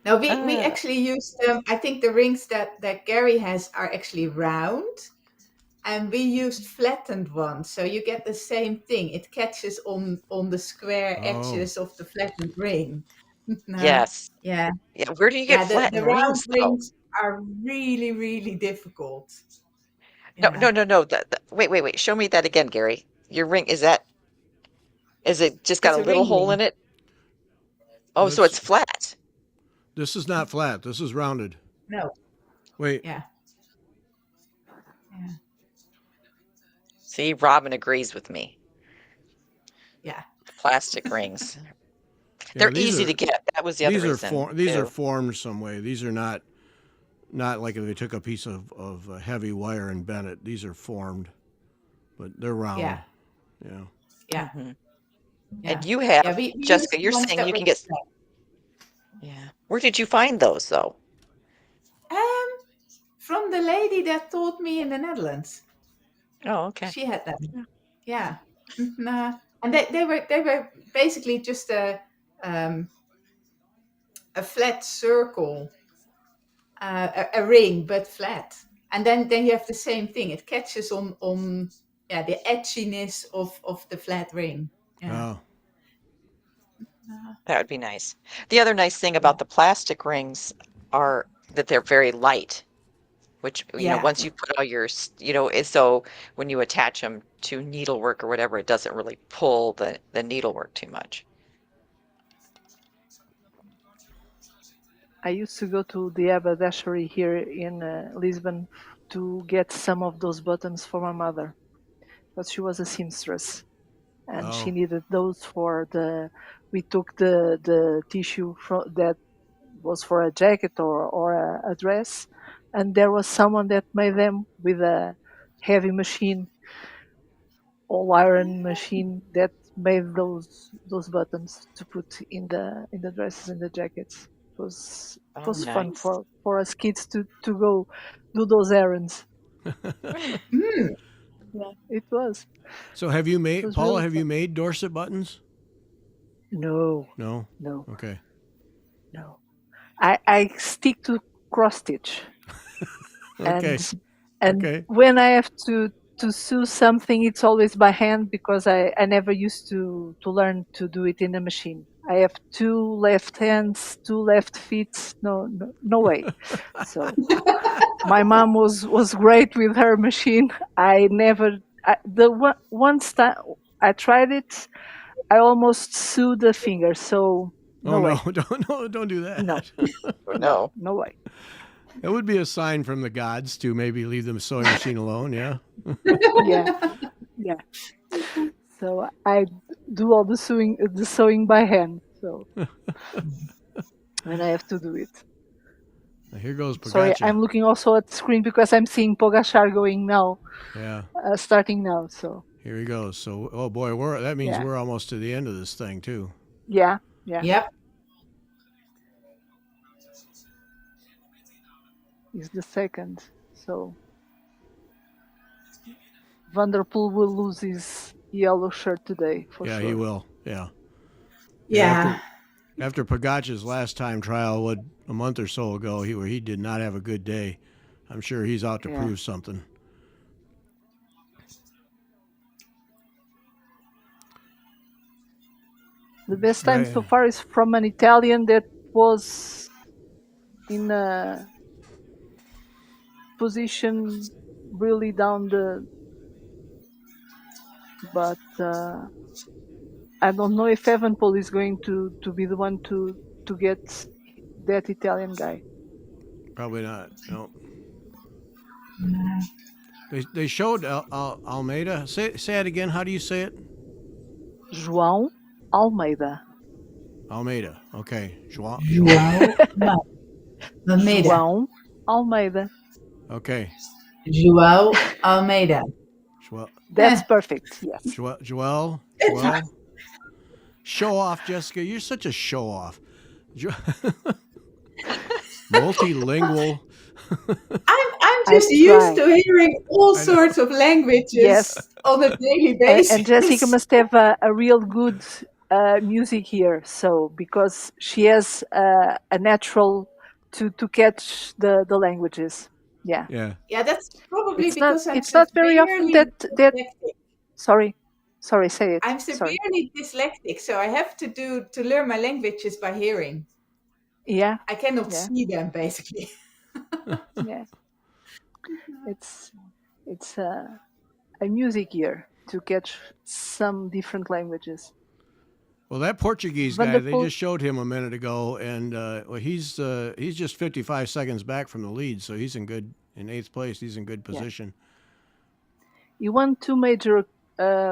[SPEAKER 2] No, we
[SPEAKER 4] Uh,
[SPEAKER 2] actually used I think the rings that Gary has are actually round, and we used flattened ones, so you get the same thing. It catches on the square
[SPEAKER 1] oh,
[SPEAKER 2] edges of the flattened ring. No,
[SPEAKER 4] yes.
[SPEAKER 2] yeah,
[SPEAKER 4] Yeah. Where do you get
[SPEAKER 2] yeah. The
[SPEAKER 4] flattened
[SPEAKER 2] round
[SPEAKER 4] rings, though?
[SPEAKER 2] rings are really really difficult.
[SPEAKER 4] No,
[SPEAKER 2] Yeah,
[SPEAKER 4] no, no, no. Wait, wait, wait. Show me that again, Gary. Your ring, is it just got
[SPEAKER 2] it's
[SPEAKER 4] a
[SPEAKER 2] a
[SPEAKER 4] little
[SPEAKER 2] ring
[SPEAKER 4] hole
[SPEAKER 2] ring.
[SPEAKER 4] in it? Oh, so
[SPEAKER 1] that's
[SPEAKER 4] it's flat.
[SPEAKER 1] this is not flat. This is rounded.
[SPEAKER 2] No,
[SPEAKER 1] Wait,
[SPEAKER 2] yeah, yeah,
[SPEAKER 4] See, Robin agrees with me.
[SPEAKER 2] yeah.
[SPEAKER 4] The plastic rings.
[SPEAKER 1] yeah,
[SPEAKER 4] They're
[SPEAKER 1] these
[SPEAKER 4] easy to
[SPEAKER 1] are
[SPEAKER 4] get. That was the other reason
[SPEAKER 1] these are
[SPEAKER 4] too.
[SPEAKER 1] formed some way. These are not like if they took a piece of heavy wire and bent it. These are formed, but they're round.
[SPEAKER 2] Yeah,
[SPEAKER 1] Yeah.
[SPEAKER 2] yeah,
[SPEAKER 4] Hmm.
[SPEAKER 2] yeah,
[SPEAKER 4] And you
[SPEAKER 2] yeah.
[SPEAKER 4] have,
[SPEAKER 2] We used
[SPEAKER 4] Jessica,
[SPEAKER 2] the
[SPEAKER 4] you're
[SPEAKER 2] ones
[SPEAKER 4] saying
[SPEAKER 2] that
[SPEAKER 4] you
[SPEAKER 2] were
[SPEAKER 4] can get,
[SPEAKER 2] flat.
[SPEAKER 4] yeah. Where did you find those though?
[SPEAKER 2] Um, from the lady that taught me in the Netherlands.
[SPEAKER 4] Oh, okay.
[SPEAKER 2] She had them.
[SPEAKER 4] Yeah.
[SPEAKER 2] Yeah. And they were basically just um, a flat circle, a ring but flat. And then you have the same thing. It catches on yeah, the edginess of the flat ring. Yeah.
[SPEAKER 1] Oh,
[SPEAKER 2] Uh,
[SPEAKER 4] That would be nice. The other nice thing
[SPEAKER 2] yeah.
[SPEAKER 4] about the plastic rings are that they're very light, which,
[SPEAKER 2] Yeah.
[SPEAKER 4] once you put all your, so when you attach them to needlework or whatever, it doesn't really pull the needlework too much.
[SPEAKER 3] I used to go to the haberdashery here in Lisbon to get some of those buttons for my mother, because she was a seamstress and she
[SPEAKER 1] oh,
[SPEAKER 3] needed those for the. We took the tissue that was for a jacket or a dress, and there was someone that made them with a heavy machine, all iron machine that made those buttons to put in the dresses and the jackets. It
[SPEAKER 4] Oh,
[SPEAKER 3] was fun
[SPEAKER 4] nice.
[SPEAKER 3] for us kids to go do those errands.
[SPEAKER 2] Mm.
[SPEAKER 3] Yeah, it was.
[SPEAKER 1] so have you
[SPEAKER 3] It
[SPEAKER 1] made
[SPEAKER 3] was
[SPEAKER 1] Paula?
[SPEAKER 3] really
[SPEAKER 1] Have you
[SPEAKER 3] fun.
[SPEAKER 1] made Dorset buttons?
[SPEAKER 3] No,
[SPEAKER 1] No.
[SPEAKER 3] no,
[SPEAKER 1] Okay.
[SPEAKER 3] no. I stick to cross stitch,
[SPEAKER 1] Okay.
[SPEAKER 3] and and
[SPEAKER 1] Okay.
[SPEAKER 3] when I have to sew something, it's always by hand because I never used to learn to do it in a machine. I have two left hands, two left feet. No, no, no way. So my mom was great with her machine. I never once time I tried it, I almost sewed the finger. So
[SPEAKER 1] Oh
[SPEAKER 3] no
[SPEAKER 1] no!
[SPEAKER 3] way,
[SPEAKER 1] Don't do
[SPEAKER 3] no,
[SPEAKER 1] that.
[SPEAKER 4] Oh,
[SPEAKER 3] no,
[SPEAKER 4] no.
[SPEAKER 3] no way.
[SPEAKER 1] It would be a sign from the gods to maybe leave the sewing machine alone. Yeah.
[SPEAKER 3] Yeah, yeah. So I do all the sewing by hand. So and I have to do it.
[SPEAKER 1] Here goes
[SPEAKER 3] Sorry,
[SPEAKER 1] Pagacha.
[SPEAKER 3] I'm looking also at the screen because I'm seeing Pogachar going now,
[SPEAKER 1] Yeah.
[SPEAKER 3] starting now. So
[SPEAKER 1] Here he goes. So, oh boy, that means
[SPEAKER 3] yeah,
[SPEAKER 1] we're almost to the end of this thing too.
[SPEAKER 3] yeah, yeah.
[SPEAKER 2] Yep.
[SPEAKER 3] Is the second. So Vanderpool will lose his yellow shirt today for
[SPEAKER 1] Yeah, he
[SPEAKER 3] sure.
[SPEAKER 1] will. Yeah. Yeah.
[SPEAKER 2] Yeah.
[SPEAKER 1] After Pagacha's last time trial, a month or so ago, where he did not have a good day. I'm sure he's out to
[SPEAKER 3] Yeah.
[SPEAKER 1] prove something.
[SPEAKER 3] The best time so
[SPEAKER 1] Right.
[SPEAKER 3] far is from an Italian that was in a position really down the. But I don't know if Evanpol is going to be the one to get that Italian guy.
[SPEAKER 1] Probably not. No. They showed Almeida. Say it again. How do you say it?
[SPEAKER 3] João Almeida.
[SPEAKER 1] Almeida. Okay. João.
[SPEAKER 2] João Almeida.
[SPEAKER 3] João Almeida.
[SPEAKER 1] Okay.
[SPEAKER 2] João Almeida.
[SPEAKER 1] Joel.
[SPEAKER 3] That's perfect. Yes.
[SPEAKER 1] Joel. Show off, Jessica. You're such a show off. Multilingual.
[SPEAKER 2] I'm
[SPEAKER 3] I
[SPEAKER 2] just used
[SPEAKER 3] try.
[SPEAKER 2] to hearing all
[SPEAKER 1] I know.
[SPEAKER 2] sorts of languages
[SPEAKER 3] Yes.
[SPEAKER 2] on a daily
[SPEAKER 3] And Jessica
[SPEAKER 2] basis.
[SPEAKER 3] must have a real good music here. So because she has a natural to catch the languages. Yeah.
[SPEAKER 1] Yeah.
[SPEAKER 2] Yeah, that's probably because I'm
[SPEAKER 3] It's not very often
[SPEAKER 2] severely
[SPEAKER 3] that
[SPEAKER 2] dyslexic.
[SPEAKER 3] sorry. Sorry, say it.
[SPEAKER 2] I'm
[SPEAKER 3] Sorry.
[SPEAKER 2] severely dyslexic, so I have to learn my languages by hearing.
[SPEAKER 3] Yeah.
[SPEAKER 2] I cannot
[SPEAKER 3] Yeah.
[SPEAKER 2] see them basically.
[SPEAKER 3] Yeah. It's a music ear to catch some different languages.
[SPEAKER 1] Well, that Portuguese guy, they
[SPEAKER 3] Wonderful.
[SPEAKER 1] just showed him a minute ago, and well, he's just 55 seconds back from the lead, so he's in eighth place. He's in good
[SPEAKER 3] Yeah.
[SPEAKER 1] position.
[SPEAKER 3] He won 2 major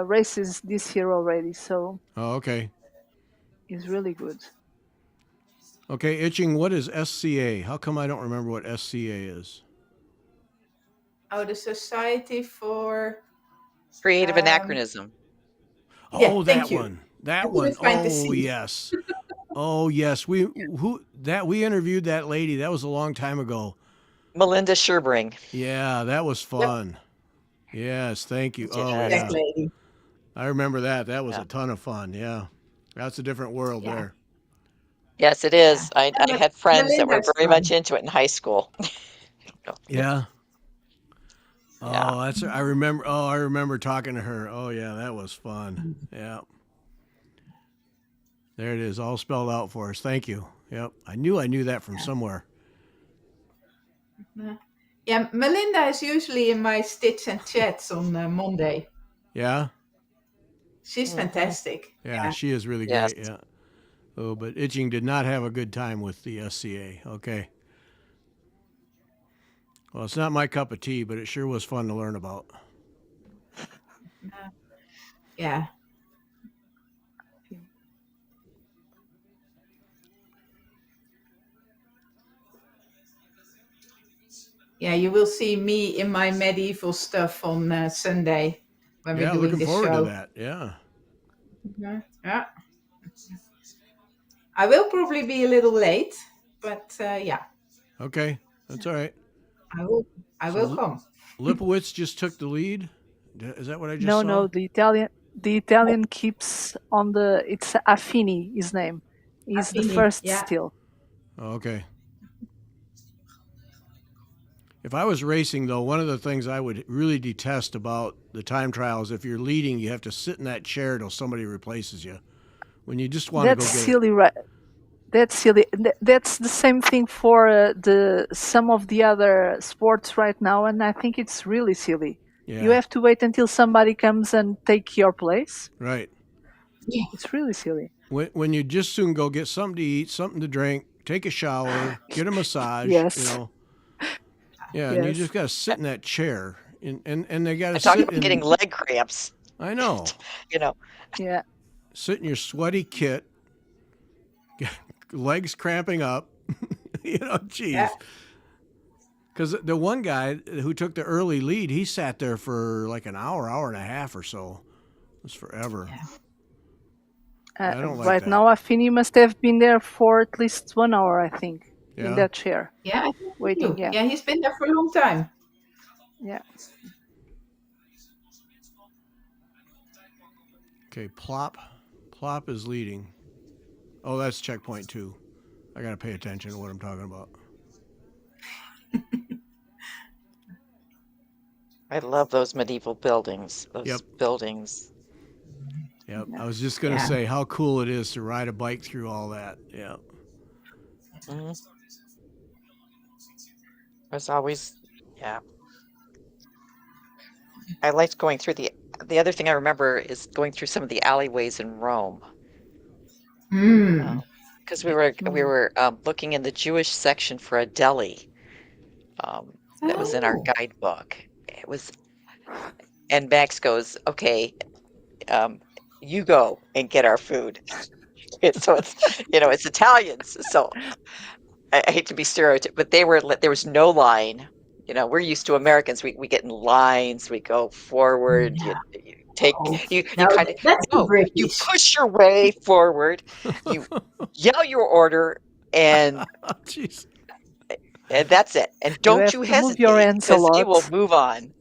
[SPEAKER 3] races this year already, so
[SPEAKER 1] Oh, okay.
[SPEAKER 3] he's really good.
[SPEAKER 1] Okay, Itching, what is SCA? How come I don't remember what SCA is?
[SPEAKER 2] Oh, the Society for.
[SPEAKER 4] Creative
[SPEAKER 2] Um,
[SPEAKER 4] anachronism.
[SPEAKER 2] yeah,
[SPEAKER 1] Oh,
[SPEAKER 2] thank
[SPEAKER 1] that
[SPEAKER 2] you.
[SPEAKER 1] one.
[SPEAKER 2] I
[SPEAKER 1] That one.
[SPEAKER 2] couldn't find the
[SPEAKER 1] Oh,
[SPEAKER 2] C.
[SPEAKER 1] yes. Oh, yes. We interviewed that lady. That was a long time ago.
[SPEAKER 4] Melinda Sherbring.
[SPEAKER 1] Yeah, that was
[SPEAKER 2] Yep,
[SPEAKER 1] fun. Yes, thank you. Oh,
[SPEAKER 2] that
[SPEAKER 1] yeah.
[SPEAKER 4] Yes.
[SPEAKER 2] lady.
[SPEAKER 1] I remember that. That was
[SPEAKER 4] Yeah.
[SPEAKER 1] a ton of fun. Yeah. That's a different world
[SPEAKER 2] Yeah,
[SPEAKER 1] there.
[SPEAKER 4] Yes, it
[SPEAKER 2] yeah.
[SPEAKER 4] is. I
[SPEAKER 2] But
[SPEAKER 4] had friends that were
[SPEAKER 2] Melinda's
[SPEAKER 4] very much
[SPEAKER 2] fun.
[SPEAKER 4] into it in high school. No.
[SPEAKER 1] Yeah.
[SPEAKER 4] Yeah.
[SPEAKER 1] Oh, I remember. Oh, I remember talking to her. Oh, yeah, that was fun. Yeah. There it is, all spelled out for us. Thank you. Yep. I knew that from
[SPEAKER 2] Yeah.
[SPEAKER 1] somewhere.
[SPEAKER 2] Yeah, Melinda is usually in my Stitch and Chats on Monday.
[SPEAKER 1] Yeah.
[SPEAKER 2] She's
[SPEAKER 4] Hmm.
[SPEAKER 2] fantastic.
[SPEAKER 1] Yeah,
[SPEAKER 2] Yeah.
[SPEAKER 1] she is really
[SPEAKER 4] Yes.
[SPEAKER 1] great. Yeah. Oh, but Itching did not have a good time with the SCA. Okay. Well, it's not my cup of tea, but it sure was fun to learn about.
[SPEAKER 2] Yeah. Yeah, you will see me in my medieval stuff on Sunday when we're
[SPEAKER 1] Yeah,
[SPEAKER 2] doing
[SPEAKER 1] looking
[SPEAKER 2] the
[SPEAKER 1] forward to
[SPEAKER 2] show.
[SPEAKER 1] that. Yeah.
[SPEAKER 2] Yeah. I will probably be a little late, but yeah,
[SPEAKER 1] Okay. That's all right.
[SPEAKER 2] I will. I
[SPEAKER 1] So
[SPEAKER 2] will come.
[SPEAKER 1] Lipowitz just took the lead. Is that what I just
[SPEAKER 3] No,
[SPEAKER 1] saw?
[SPEAKER 3] no, the Italian keeps on the. It's Affini, his name. He's the
[SPEAKER 2] Affini.
[SPEAKER 3] first
[SPEAKER 2] Yeah.
[SPEAKER 3] still.
[SPEAKER 1] Oh, okay. If I was racing, though, one of the things I would really detest about the time trial is if you're leading, you have to sit in that chair till somebody replaces you. When you just want to
[SPEAKER 3] That's
[SPEAKER 1] go get it.
[SPEAKER 3] silly, right? That's silly. That's the same thing for the some of the other sports right now, and I think it's really silly. You
[SPEAKER 1] Yeah.
[SPEAKER 3] have to wait until somebody comes and take your place.
[SPEAKER 1] Right.
[SPEAKER 2] Yeah.
[SPEAKER 3] It's really silly.
[SPEAKER 1] When you just soon go get something to eat, something to drink, take a shower, get a massage,
[SPEAKER 3] Yes,
[SPEAKER 1] Yeah, and you
[SPEAKER 3] yes,
[SPEAKER 1] just got to sit in that chair. And they got to
[SPEAKER 4] And talk
[SPEAKER 1] sit
[SPEAKER 4] about getting
[SPEAKER 1] in,
[SPEAKER 4] leg cramps.
[SPEAKER 1] I know,
[SPEAKER 4] You know,
[SPEAKER 3] yeah.
[SPEAKER 1] sit in your sweaty kit, legs cramping up,
[SPEAKER 2] Yeah.
[SPEAKER 1] geez. Because the one guy who took the early lead, he sat there for like an hour, hour and a half or so. It was forever.
[SPEAKER 2] Yeah.
[SPEAKER 1] I don't like
[SPEAKER 3] Right
[SPEAKER 1] that.
[SPEAKER 3] now, Affini must have been there for at least 1 hour, I think, in
[SPEAKER 1] Yeah.
[SPEAKER 3] that chair,
[SPEAKER 2] Yeah. I think so
[SPEAKER 3] waiting.
[SPEAKER 2] too.
[SPEAKER 3] Yeah,
[SPEAKER 2] Yeah, he's been there for a long time.
[SPEAKER 3] yeah.
[SPEAKER 1] Okay, Plop. Plop is leading. Oh, that's checkpoint two. I got to pay attention to what I'm talking about.
[SPEAKER 4] I love those medieval buildings.
[SPEAKER 1] Yep.
[SPEAKER 4] Those buildings.
[SPEAKER 1] Yep.
[SPEAKER 3] Yeah.
[SPEAKER 1] I was just going to
[SPEAKER 2] Yeah.
[SPEAKER 1] say how cool it is to ride a bike through all that. Yeah.
[SPEAKER 4] Hmm. There's always, yeah. I liked going through the other thing I remember is going through some of the alleyways in Rome.
[SPEAKER 2] Mm.
[SPEAKER 4] Because we were looking in the Jewish section for a deli that was in our
[SPEAKER 2] Oh.
[SPEAKER 4] guidebook. It was, and Max goes, "Okay, um, you go and get our food." So it's Italians. So I hate to be stereotypical, but there was no line. We're used to Americans. We get in lines. We go forward.
[SPEAKER 2] Yeah.
[SPEAKER 4] You take
[SPEAKER 2] Oh.
[SPEAKER 4] you
[SPEAKER 2] No,
[SPEAKER 4] kind of
[SPEAKER 2] that's the
[SPEAKER 4] no. You
[SPEAKER 2] British.
[SPEAKER 4] push your way forward. You yell your order, and
[SPEAKER 1] Jeez.
[SPEAKER 4] and that's it. And
[SPEAKER 3] You
[SPEAKER 4] don't
[SPEAKER 3] have
[SPEAKER 4] you
[SPEAKER 3] to move your
[SPEAKER 4] hesitate
[SPEAKER 3] hands a
[SPEAKER 4] because they will
[SPEAKER 3] lot.
[SPEAKER 4] move on.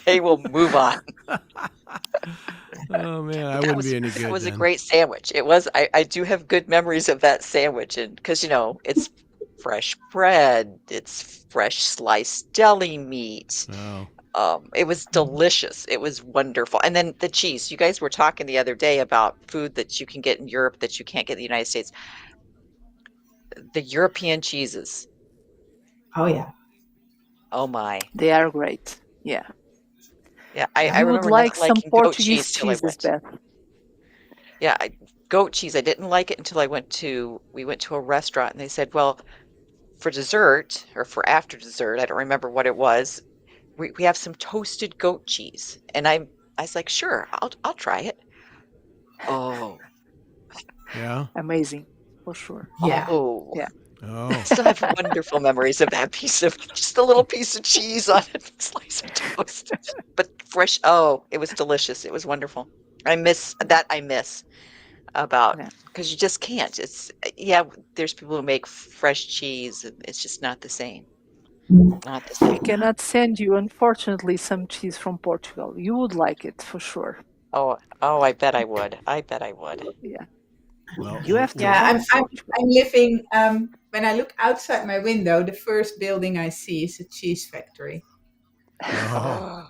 [SPEAKER 4] They will move on.
[SPEAKER 1] Oh man, I
[SPEAKER 4] But that
[SPEAKER 1] wouldn't be
[SPEAKER 4] was
[SPEAKER 1] any
[SPEAKER 4] that
[SPEAKER 1] good
[SPEAKER 4] was a
[SPEAKER 1] then.
[SPEAKER 4] great sandwich. It was. I do have good memories of that sandwich, and because it's fresh bread, it's fresh sliced deli meat.
[SPEAKER 1] Oh.
[SPEAKER 4] It was delicious. It was wonderful. And then the cheese. You guys were talking the other day about food that you can get in Europe that you can't get in the United States. The European cheeses.
[SPEAKER 2] Oh yeah.
[SPEAKER 4] Oh my.
[SPEAKER 3] They are great. Yeah.
[SPEAKER 4] Yeah, I
[SPEAKER 3] You would
[SPEAKER 4] remember not
[SPEAKER 3] like some
[SPEAKER 4] liking goat
[SPEAKER 3] Portuguese
[SPEAKER 4] cheese till I
[SPEAKER 3] cheeses,
[SPEAKER 4] went.
[SPEAKER 3] Beth.
[SPEAKER 4] Yeah, goat cheese. I didn't like it until we went to a restaurant and they said, well, for dessert or for after dessert, I don't remember what it was. We have some toasted goat cheese. And I was like, sure, I'll try it. Oh,
[SPEAKER 1] Yeah.
[SPEAKER 3] Amazing. for sure.
[SPEAKER 2] Yeah.
[SPEAKER 4] Oh,
[SPEAKER 3] Yeah.
[SPEAKER 4] I
[SPEAKER 1] Oh,
[SPEAKER 4] still have wonderful memories of that piece of just a little piece of cheese on a slice of toast. But fresh, oh, it was delicious. It was wonderful. I miss about
[SPEAKER 3] Yeah.
[SPEAKER 4] because you just can't. Yeah, there's people who make fresh cheese. And it's just not the same. Not the
[SPEAKER 3] I
[SPEAKER 4] same.
[SPEAKER 3] cannot send you, unfortunately, some cheese from Portugal. You would like it for sure.
[SPEAKER 4] Oh, I bet I would. I bet I would.
[SPEAKER 3] Yeah.
[SPEAKER 1] well,
[SPEAKER 3] You have to
[SPEAKER 2] Yeah,
[SPEAKER 3] come to Portugal.
[SPEAKER 2] I'm living. When I look outside my window, the first building I see is a cheese factory,
[SPEAKER 1] oh,
[SPEAKER 4] Oh,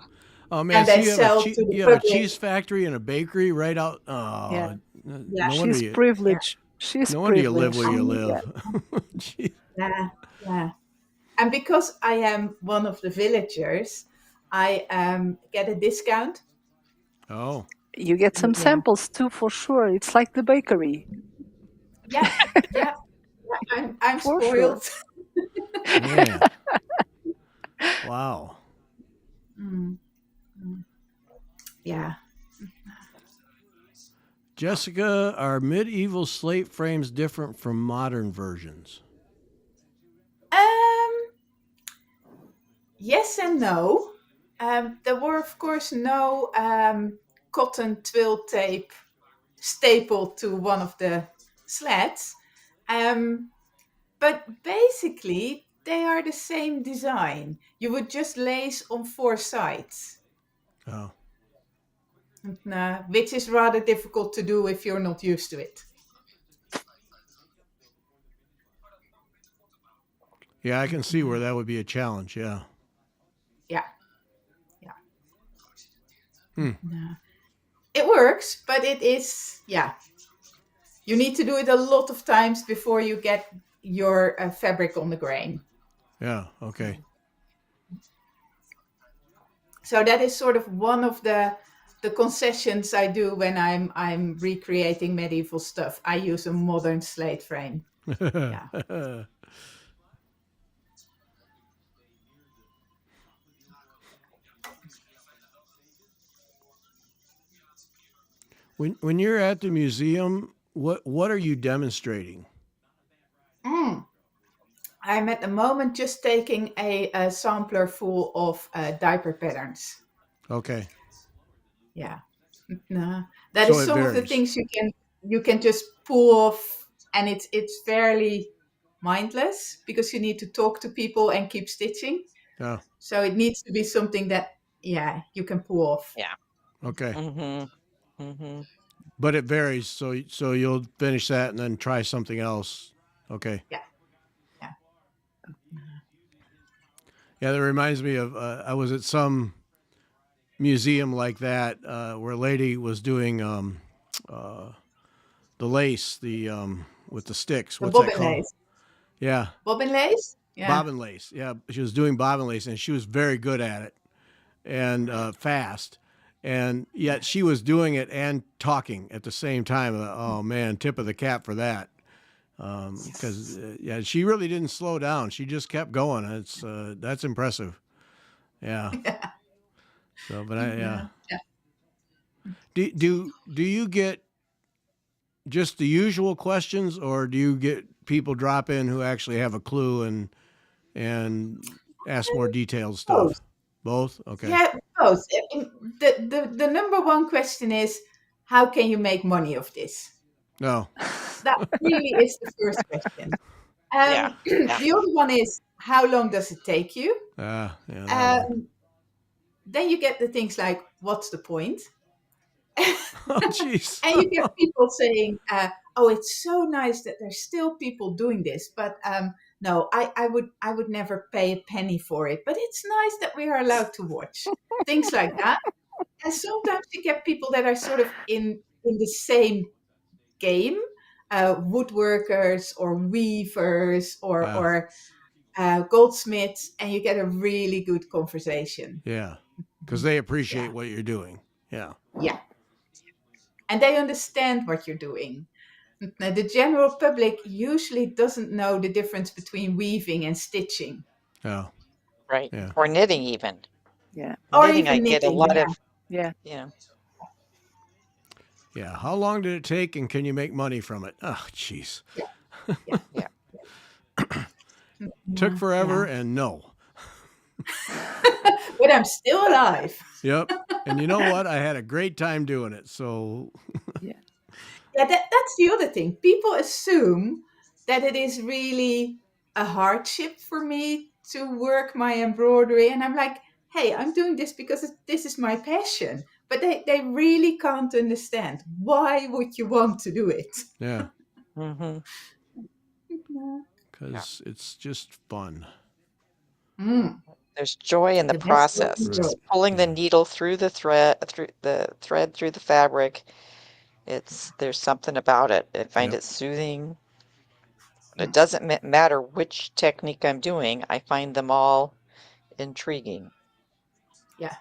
[SPEAKER 1] oh man.
[SPEAKER 2] and
[SPEAKER 1] So
[SPEAKER 2] they sell to the
[SPEAKER 1] you have a
[SPEAKER 2] public.
[SPEAKER 1] cheese factory and a bakery right out.
[SPEAKER 3] Yeah.
[SPEAKER 1] Oh,
[SPEAKER 2] Yeah,
[SPEAKER 1] no wonder
[SPEAKER 3] She's
[SPEAKER 1] you
[SPEAKER 2] yeah,
[SPEAKER 3] privileged. She's
[SPEAKER 1] no wonder you live where
[SPEAKER 3] privileged.
[SPEAKER 1] you
[SPEAKER 2] um,
[SPEAKER 3] Yeah.
[SPEAKER 1] live. Gee.
[SPEAKER 2] yeah, yeah. And because I am one of the villagers, I get a discount.
[SPEAKER 1] Oh,
[SPEAKER 3] You get some
[SPEAKER 2] Yeah,
[SPEAKER 3] samples too, for sure. It's like the bakery,
[SPEAKER 2] yeah, yeah. Yeah, I'm
[SPEAKER 3] for sure.
[SPEAKER 2] spoiled.
[SPEAKER 1] man. Wow.
[SPEAKER 2] Mm, mm, yeah.
[SPEAKER 1] Jessica, are medieval slate frames different from modern versions?
[SPEAKER 2] Um, yes and no. There were, of course, no cotton twill tape stapled to one of the slats. Um, but basically, they are the same design. You would just lace on four sides,
[SPEAKER 1] Oh,
[SPEAKER 2] which is rather difficult to do if you're not used to it.
[SPEAKER 1] yeah, I can see where that would be a challenge. Yeah.
[SPEAKER 2] Yeah, yeah.
[SPEAKER 1] Hmm.
[SPEAKER 2] No. It works, but it is, yeah. You need to do it a lot of times before you get your fabric on the grain.
[SPEAKER 1] Yeah. Okay.
[SPEAKER 2] So that is sort of one of the concessions I do when I'm recreating medieval stuff. I use a modern slate frame. Yeah.
[SPEAKER 1] When you're at the museum, what are you demonstrating?
[SPEAKER 2] Mm. I'm at the moment just taking a sampler full of diaper patterns.
[SPEAKER 1] Okay.
[SPEAKER 2] Yeah. No, that
[SPEAKER 1] So
[SPEAKER 2] is
[SPEAKER 1] it
[SPEAKER 2] some of the
[SPEAKER 1] varies.
[SPEAKER 2] things you can just pull off, and it's fairly mindless because you need to talk to people and keep stitching.
[SPEAKER 1] Yeah.
[SPEAKER 2] So it needs to be something that, yeah, you can pull off.
[SPEAKER 4] yeah.
[SPEAKER 1] Okay.
[SPEAKER 4] Mm-hmm. Mm-hmm.
[SPEAKER 1] But it varies. So you'll finish that and then try something else. Okay.
[SPEAKER 2] Yeah, yeah.
[SPEAKER 1] Yeah, that reminds me of I was at some museum like that where a lady was doing uh, the lace, the with the sticks.
[SPEAKER 2] The
[SPEAKER 1] What's that
[SPEAKER 2] bobbin
[SPEAKER 1] called?
[SPEAKER 2] lace.
[SPEAKER 1] Yeah,
[SPEAKER 2] Bobbin lace? Yeah.
[SPEAKER 1] bobbin lace. Yeah, she was doing bobbin lace, and she was very good at it and fast. And yet she was doing it and talking at the same time. Oh man, tip of the cap for that. Because yeah, she really didn't slow down. She just kept going. It's that's impressive. Yeah.
[SPEAKER 2] Yeah.
[SPEAKER 1] So, but yeah.
[SPEAKER 2] Yeah. Yeah.
[SPEAKER 1] Do you get just the usual questions, or do you get people drop in who actually have a clue and ask more detailed
[SPEAKER 2] Both.
[SPEAKER 1] stuff? Both. Okay.
[SPEAKER 2] Yeah, both. The number one question is, how can you make money of this?
[SPEAKER 1] No.
[SPEAKER 2] That really is the first question.
[SPEAKER 4] Yeah. Yeah.
[SPEAKER 2] The other one is, how long does it take you?
[SPEAKER 1] Yeah, that one.
[SPEAKER 2] Then you get the things like, what's the point?
[SPEAKER 1] Oh, jeez.
[SPEAKER 2] And you get people saying, "Oh, it's so nice that there's still people doing this, but no, I would never pay a penny for it. But it's nice that we are allowed to watch things like that." And sometimes you get people that are sort of in the same game, woodworkers or weavers
[SPEAKER 1] Yeah.
[SPEAKER 2] or goldsmiths, and you get a really good conversation.
[SPEAKER 1] Yeah. Because they appreciate
[SPEAKER 2] Yeah,
[SPEAKER 1] what you're doing. Yeah.
[SPEAKER 2] yeah, and they understand what you're doing. Now, the general public usually doesn't know the difference between weaving and stitching,
[SPEAKER 1] Yeah.
[SPEAKER 4] Right.
[SPEAKER 1] Yeah.
[SPEAKER 4] Or knitting even.
[SPEAKER 3] Yeah.
[SPEAKER 2] or
[SPEAKER 4] Knitting, I
[SPEAKER 2] even
[SPEAKER 4] get a
[SPEAKER 2] knitting.
[SPEAKER 4] lot
[SPEAKER 2] Yeah.
[SPEAKER 4] of,
[SPEAKER 3] Yeah.
[SPEAKER 4] you know,
[SPEAKER 1] Yeah. How long did it take, and can you make money from it? Oh, jeez.
[SPEAKER 2] Yeah.
[SPEAKER 4] Yeah.
[SPEAKER 1] Took
[SPEAKER 2] Yeah.
[SPEAKER 1] forever,
[SPEAKER 2] Yeah.
[SPEAKER 1] and no.
[SPEAKER 2] But I'm still alive.
[SPEAKER 1] Yep. And you know what? I had a great time doing it. So
[SPEAKER 3] Yeah.
[SPEAKER 2] Yeah, that's the other thing. People assume that it is really a hardship for me to work my embroidery. And I'm like, hey, I'm doing this because this is my passion. But they really can't understand. Why would you want to do it?
[SPEAKER 1] yeah,
[SPEAKER 4] Hmm.
[SPEAKER 2] Yeah.
[SPEAKER 4] Yeah.
[SPEAKER 1] because it's just fun.
[SPEAKER 2] Mm,
[SPEAKER 4] There's joy in the
[SPEAKER 2] the best working
[SPEAKER 4] process,
[SPEAKER 1] Right.
[SPEAKER 2] girl.
[SPEAKER 4] just pulling the
[SPEAKER 1] Yeah.
[SPEAKER 4] needle through the thread through the fabric. There's something about it. I find
[SPEAKER 1] Yep.
[SPEAKER 4] it soothing. It
[SPEAKER 2] Mm,
[SPEAKER 4] doesn't matter which technique I'm doing. I find them all intriguing.
[SPEAKER 2] yeah.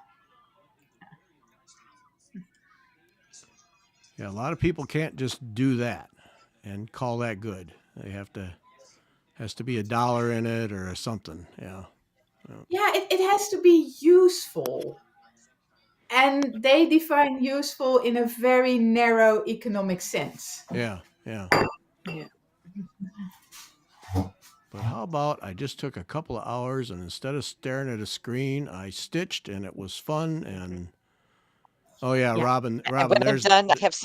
[SPEAKER 1] Yeah. A lot of people can't just do that and call that good. They have to has to be a dollar in it or a something. Yeah.
[SPEAKER 2] Yeah, it has to be useful. And they define useful in a very narrow economic sense.
[SPEAKER 1] Yeah. Yeah.
[SPEAKER 3] Yeah.
[SPEAKER 1] But how about I just took a couple of hours and instead of staring at a screen, I stitched and it was fun. And oh yeah,
[SPEAKER 2] Yeah.
[SPEAKER 4] And
[SPEAKER 1] Robin,
[SPEAKER 4] when I'm
[SPEAKER 1] there's
[SPEAKER 4] done, I have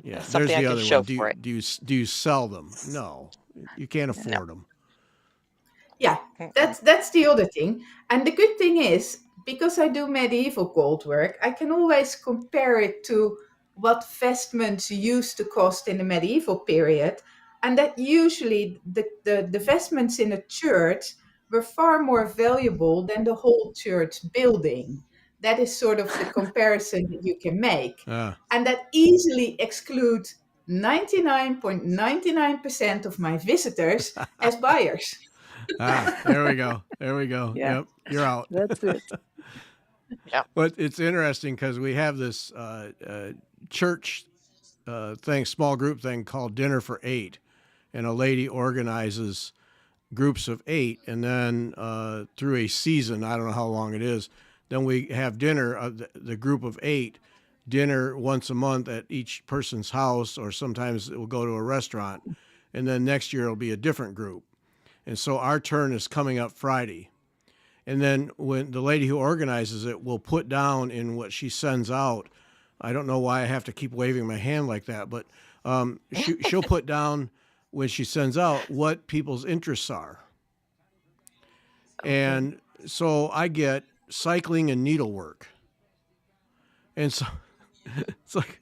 [SPEAKER 1] there's
[SPEAKER 4] something I
[SPEAKER 1] the
[SPEAKER 4] can
[SPEAKER 1] other
[SPEAKER 4] show
[SPEAKER 1] one.
[SPEAKER 4] for it.
[SPEAKER 1] Do you sell them? No, you can't
[SPEAKER 3] Yeah.
[SPEAKER 4] No.
[SPEAKER 1] afford them.
[SPEAKER 2] Yeah,
[SPEAKER 4] Mm-mm.
[SPEAKER 2] that's the other thing. And the good thing is, because I do medieval gold work, I can always compare it to what vestments used to cost in the medieval period. And that usually the vestments in a church were far more valuable than the whole church building. That is sort of the comparison that you can make.
[SPEAKER 1] Ah,
[SPEAKER 2] And that easily excludes 99.99% of my visitors as buyers.
[SPEAKER 1] there we go. There we go.
[SPEAKER 3] Yeah.
[SPEAKER 1] Yep, you're out.
[SPEAKER 3] That's it.
[SPEAKER 4] Yeah.
[SPEAKER 1] But it's interesting because we have this church thing, small group thing called Dinner for Eight, and a lady organizes groups of eight, and then through a season, I don't know how long it is, then we have dinner, the group of eight, dinner once a month at each person's house, or sometimes it will go to a restaurant, and then next year it'll be a different group. And so our turn is coming up Friday. And then when the lady who organizes it will put down in what she sends out, I don't know why I have to keep waving my hand like that, but she'll put down when she sends out what people's interests are.
[SPEAKER 3] Okay.
[SPEAKER 1] And so I get cycling and needlework. And so it's like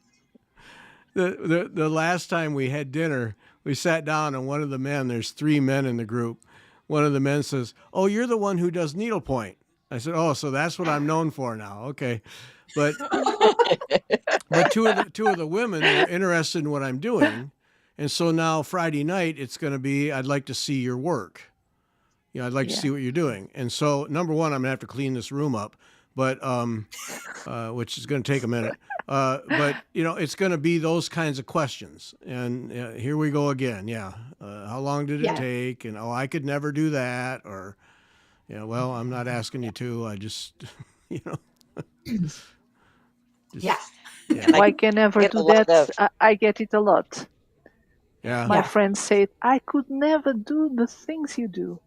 [SPEAKER 1] the last time we had dinner, we sat down and one of the men, there's three men in the group. One of the men says, "Oh, you're the one who does needlepoint." I said, "Oh, so that's what I'm known for now." Okay. But two of the women were interested in what I'm doing. And so now Friday night it's going to be, I'd like to see your work. I'd like to
[SPEAKER 3] Yeah.
[SPEAKER 1] see what you're doing. And so, number one, I'm gonna have to clean this room up, but which is gonna take a minute. But it's gonna be those kinds of questions. And here we go again. Yeah, how long did it
[SPEAKER 2] Yeah,
[SPEAKER 1] take? And I could never do that. Or well, I'm not asking you to. I just, you know,
[SPEAKER 2] yeah,
[SPEAKER 1] just yeah,
[SPEAKER 4] And I
[SPEAKER 3] Why can never
[SPEAKER 4] get a
[SPEAKER 3] do
[SPEAKER 4] lot
[SPEAKER 3] that?
[SPEAKER 4] of
[SPEAKER 3] I get it a lot.
[SPEAKER 1] yeah,
[SPEAKER 3] My
[SPEAKER 2] yeah,
[SPEAKER 3] friends say I could never do the things you do.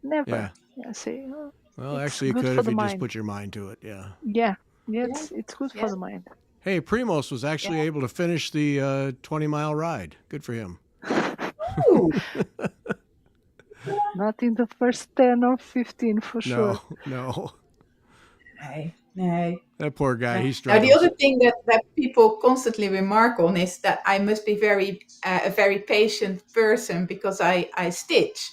[SPEAKER 1] yeah.
[SPEAKER 3] Never. I say, oh,
[SPEAKER 1] Well,
[SPEAKER 3] it's
[SPEAKER 1] actually, you
[SPEAKER 3] good
[SPEAKER 1] could
[SPEAKER 3] for
[SPEAKER 1] if
[SPEAKER 3] the
[SPEAKER 1] you just
[SPEAKER 3] mind.
[SPEAKER 1] put your mind to it. Yeah.
[SPEAKER 3] Yeah. Yeah,
[SPEAKER 2] yeah,
[SPEAKER 3] it's good
[SPEAKER 2] yeah.
[SPEAKER 3] for the mind.
[SPEAKER 1] Hey, Primos was
[SPEAKER 2] Yeah.
[SPEAKER 1] actually able to finish the 20-mile ride. Good for him.
[SPEAKER 2] Ooh,
[SPEAKER 3] Not in the first 10 or 15 for sure.
[SPEAKER 1] No, no.
[SPEAKER 2] no, no.
[SPEAKER 1] That poor guy, he
[SPEAKER 2] Now, the other
[SPEAKER 1] struggles.
[SPEAKER 2] thing that people constantly remark on is that I must be a very patient person because I stitch,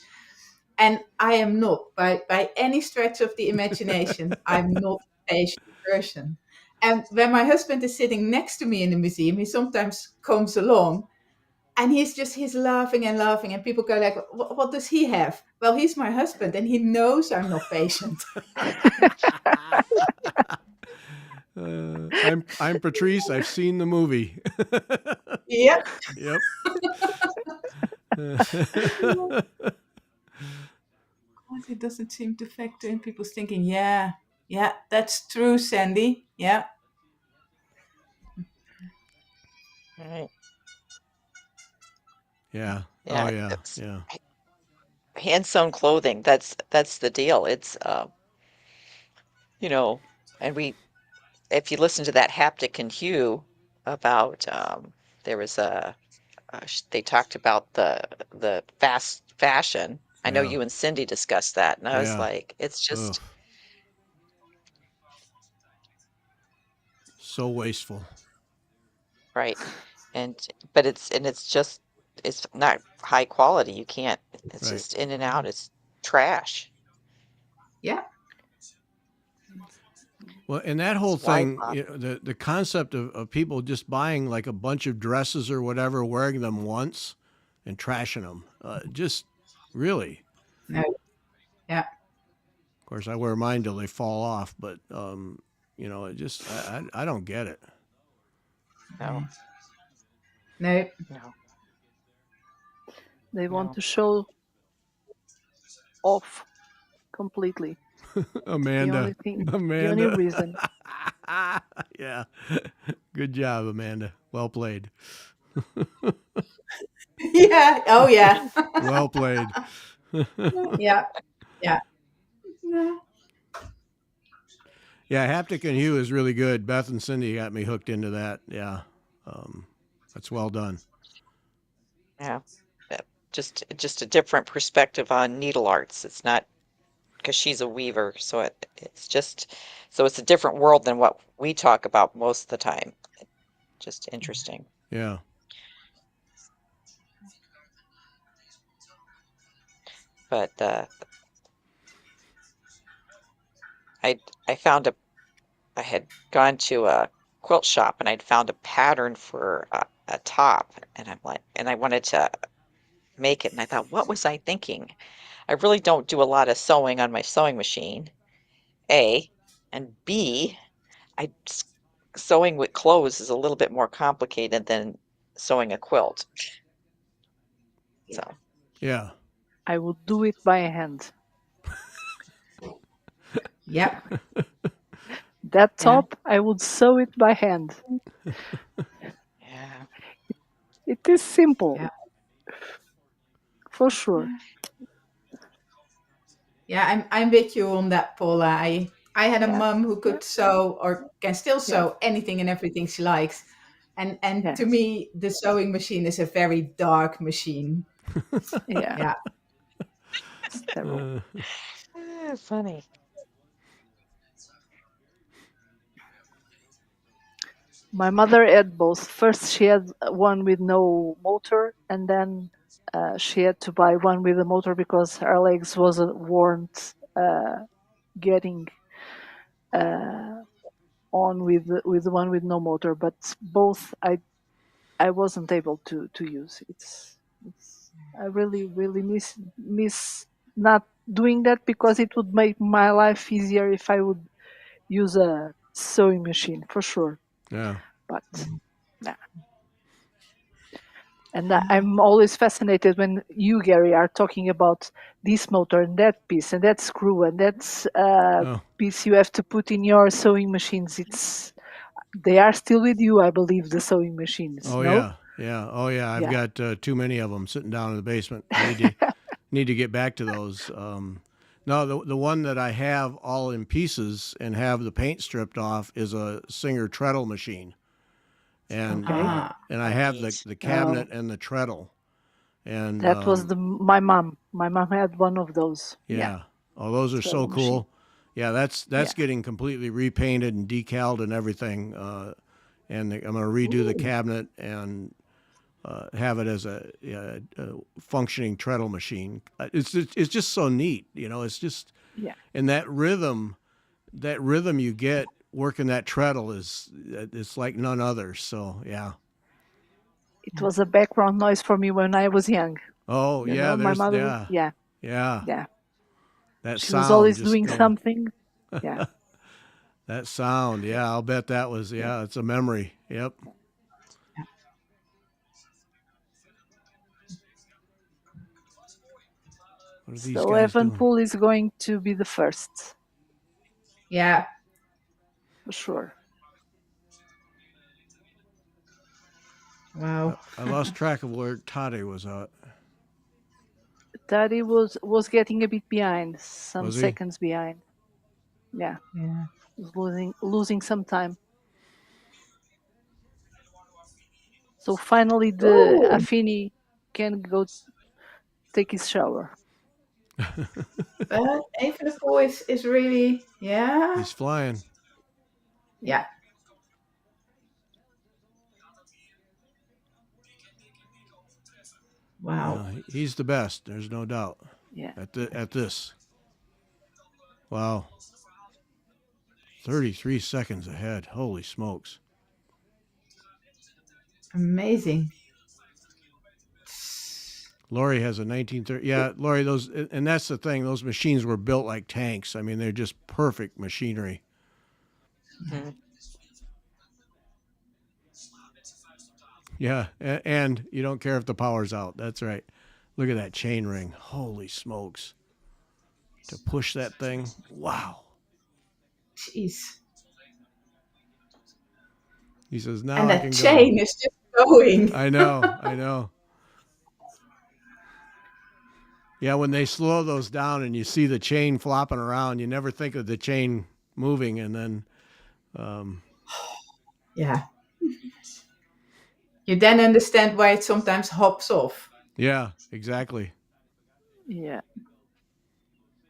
[SPEAKER 2] and I am not by any stretch of the imagination. I'm not a patient person. And when my husband is sitting next to me in the museum, he sometimes comes along and he's laughing and laughing, and people go like, what does he have? Well, he's my husband, and he knows I'm not patient.
[SPEAKER 1] I'm Patrice. I've seen the movie.
[SPEAKER 2] Yep.
[SPEAKER 1] Yep.
[SPEAKER 2] It doesn't seem to factor in people's thinking. Yeah, yeah, that's true, Sandy. Yeah,
[SPEAKER 4] right.
[SPEAKER 1] Yeah, Oh
[SPEAKER 4] Yeah,
[SPEAKER 1] yeah,
[SPEAKER 4] it's
[SPEAKER 1] yeah,
[SPEAKER 4] hand sewn clothing. That's the deal. It's you know, and we if you listen to that haptic and hue about there was they talked about the fast fashion. I know
[SPEAKER 1] yeah,
[SPEAKER 4] you and Cindy discussed that, and I was
[SPEAKER 1] yeah.
[SPEAKER 4] like, it's
[SPEAKER 1] Ugh,
[SPEAKER 4] just
[SPEAKER 1] so wasteful.
[SPEAKER 4] right. And but it's just it's not high quality. You can't it's
[SPEAKER 1] Right.
[SPEAKER 4] just in and out. It's trash.
[SPEAKER 2] Yeah.
[SPEAKER 1] Well, and that whole
[SPEAKER 4] It's wide
[SPEAKER 1] thing,
[SPEAKER 4] bottom.
[SPEAKER 1] the concept of people just buying like a bunch of dresses or whatever, wearing them once, and trashing them, just really.
[SPEAKER 2] No. Yeah.
[SPEAKER 1] Of course, I wear mine till they fall off, but it just I don't get it.
[SPEAKER 4] No,
[SPEAKER 2] No.
[SPEAKER 4] no,
[SPEAKER 3] They want
[SPEAKER 4] no.
[SPEAKER 3] to show off completely. It's the only
[SPEAKER 1] Amanda,
[SPEAKER 3] thing, the only
[SPEAKER 1] Amanda,
[SPEAKER 3] reason.
[SPEAKER 1] yeah, good job, Amanda. Well played.
[SPEAKER 2] Yeah. Oh yeah.
[SPEAKER 1] Well played.
[SPEAKER 2] Yeah. Yeah. Yeah.
[SPEAKER 1] Yeah, haptic and hue is really good. Beth and Cindy got me hooked into that. Yeah, um, that's well done.
[SPEAKER 4] Yeah. Uh, just a different perspective on needle arts. It's not because she's a weaver, so it's just so it's a different world than what we talk about most of the time. Just interesting.
[SPEAKER 1] Yeah,
[SPEAKER 4] But I I found a I had gone to a quilt shop and I'd found a pattern for a top, and I'm like, and I wanted to make it, and I thought, what was I thinking? I really don't do a lot of sewing on my sewing machine, A, and B, I s- sewing with clothes is a little bit more complicated than sewing a quilt. So,
[SPEAKER 1] yeah,
[SPEAKER 3] I would do it by hand.
[SPEAKER 2] Yep.
[SPEAKER 3] That
[SPEAKER 2] Yeah.
[SPEAKER 3] top, I would sew it by hand.
[SPEAKER 4] yeah,
[SPEAKER 3] It is simple,
[SPEAKER 2] Yeah.
[SPEAKER 3] for sure.
[SPEAKER 2] Yeah. I'm with you on that, Paula. I had a
[SPEAKER 3] Yeah,
[SPEAKER 2] mom who could sew or can still
[SPEAKER 3] yeah,
[SPEAKER 2] sew anything and everything she likes. And to
[SPEAKER 3] yes,
[SPEAKER 2] me, the sewing machine is a very dark machine.
[SPEAKER 3] yeah.
[SPEAKER 2] Yeah.
[SPEAKER 3] It's terrible.
[SPEAKER 1] uh,
[SPEAKER 4] funny.
[SPEAKER 3] My mother had both. First, she had one with no motor, and then she had to buy one with a motor because her legs weren't getting uh, on with the one with no motor. But both, I wasn't able to use. It's I really miss not doing that because it would make my life easier if I would use a sewing machine for sure.
[SPEAKER 1] yeah.
[SPEAKER 3] But nah. And I'm always fascinated when you, Gary, are talking about this motor and that piece and that screw and that
[SPEAKER 1] Oh,
[SPEAKER 3] piece you have to put in your sewing machines. They are still with you, I believe, the sewing machines.
[SPEAKER 1] oh
[SPEAKER 3] No?
[SPEAKER 1] yeah, yeah, oh yeah. I've
[SPEAKER 3] Yeah.
[SPEAKER 1] got too many of them sitting down in the basement. I need to get back to those. No, the one that I have all in pieces and have the paint stripped off is a Singer treadle machine, and
[SPEAKER 3] Okay.
[SPEAKER 1] uh,
[SPEAKER 2] Ah.
[SPEAKER 1] and I have the
[SPEAKER 3] Oh,
[SPEAKER 1] cabinet and the treadle, and
[SPEAKER 3] that was my mom. My mom had one of those. Yeah,
[SPEAKER 1] yeah. Oh, those are so
[SPEAKER 3] treadle machine.
[SPEAKER 1] cool. Yeah, that's
[SPEAKER 3] Yeah.
[SPEAKER 1] getting completely repainted and decaled and everything. And I'm going to redo the
[SPEAKER 2] Ooh.
[SPEAKER 1] cabinet and have it as a functioning treadle machine. It's just so neat, It's just
[SPEAKER 3] Yeah.
[SPEAKER 1] and that rhythm you get working that treadle is it's like none other. So yeah.
[SPEAKER 3] It was a background noise for me when I was young.
[SPEAKER 1] Oh yeah,
[SPEAKER 3] My
[SPEAKER 1] there's
[SPEAKER 3] mother,
[SPEAKER 1] yeah
[SPEAKER 3] yeah,
[SPEAKER 1] yeah
[SPEAKER 3] yeah.
[SPEAKER 1] that
[SPEAKER 3] She was
[SPEAKER 1] sound
[SPEAKER 3] always
[SPEAKER 1] just
[SPEAKER 3] doing
[SPEAKER 1] going.
[SPEAKER 3] something. Yeah.
[SPEAKER 1] That sound, yeah, I'll bet that was
[SPEAKER 3] Yeah.
[SPEAKER 1] yeah, it's a memory. Yep. What are these
[SPEAKER 3] So
[SPEAKER 1] guys doing?
[SPEAKER 3] Evanpool is going to be the first,
[SPEAKER 2] Yeah.
[SPEAKER 3] for sure.
[SPEAKER 2] Wow.
[SPEAKER 1] I lost track of where Tade was at.
[SPEAKER 3] Daddy was getting a bit behind, some
[SPEAKER 1] Was he?
[SPEAKER 3] seconds behind. Yeah,
[SPEAKER 2] Yeah.
[SPEAKER 3] was losing some time. So finally, the
[SPEAKER 2] Oh,
[SPEAKER 3] Affini can go take his shower.
[SPEAKER 2] but Evenepoel is really, yeah,
[SPEAKER 1] He's flying.
[SPEAKER 2] yeah. Wow.
[SPEAKER 1] He's the best. There's no doubt.
[SPEAKER 3] Yeah.
[SPEAKER 1] At this. Wow. 33 seconds ahead. Holy smokes.
[SPEAKER 2] Amazing.
[SPEAKER 1] Lori has a 1930. Yeah, Lori, and that's the thing. Those machines were built like tanks. I mean, they're just perfect machinery.
[SPEAKER 4] Mhm.
[SPEAKER 1] Yeah, and you don't care if the power's out. That's right. Look at that chain ring. Holy smokes. To push that thing. Wow.
[SPEAKER 2] Jeez.
[SPEAKER 1] He says, now
[SPEAKER 2] And
[SPEAKER 1] I
[SPEAKER 2] that
[SPEAKER 1] can go.
[SPEAKER 2] chain is just going.
[SPEAKER 1] I know. Yeah, when they slow those down and you see the chain flopping around, you never think of the chain moving, and then
[SPEAKER 2] Yeah. You then understand why it sometimes hops off.
[SPEAKER 1] yeah, exactly.
[SPEAKER 3] Yeah.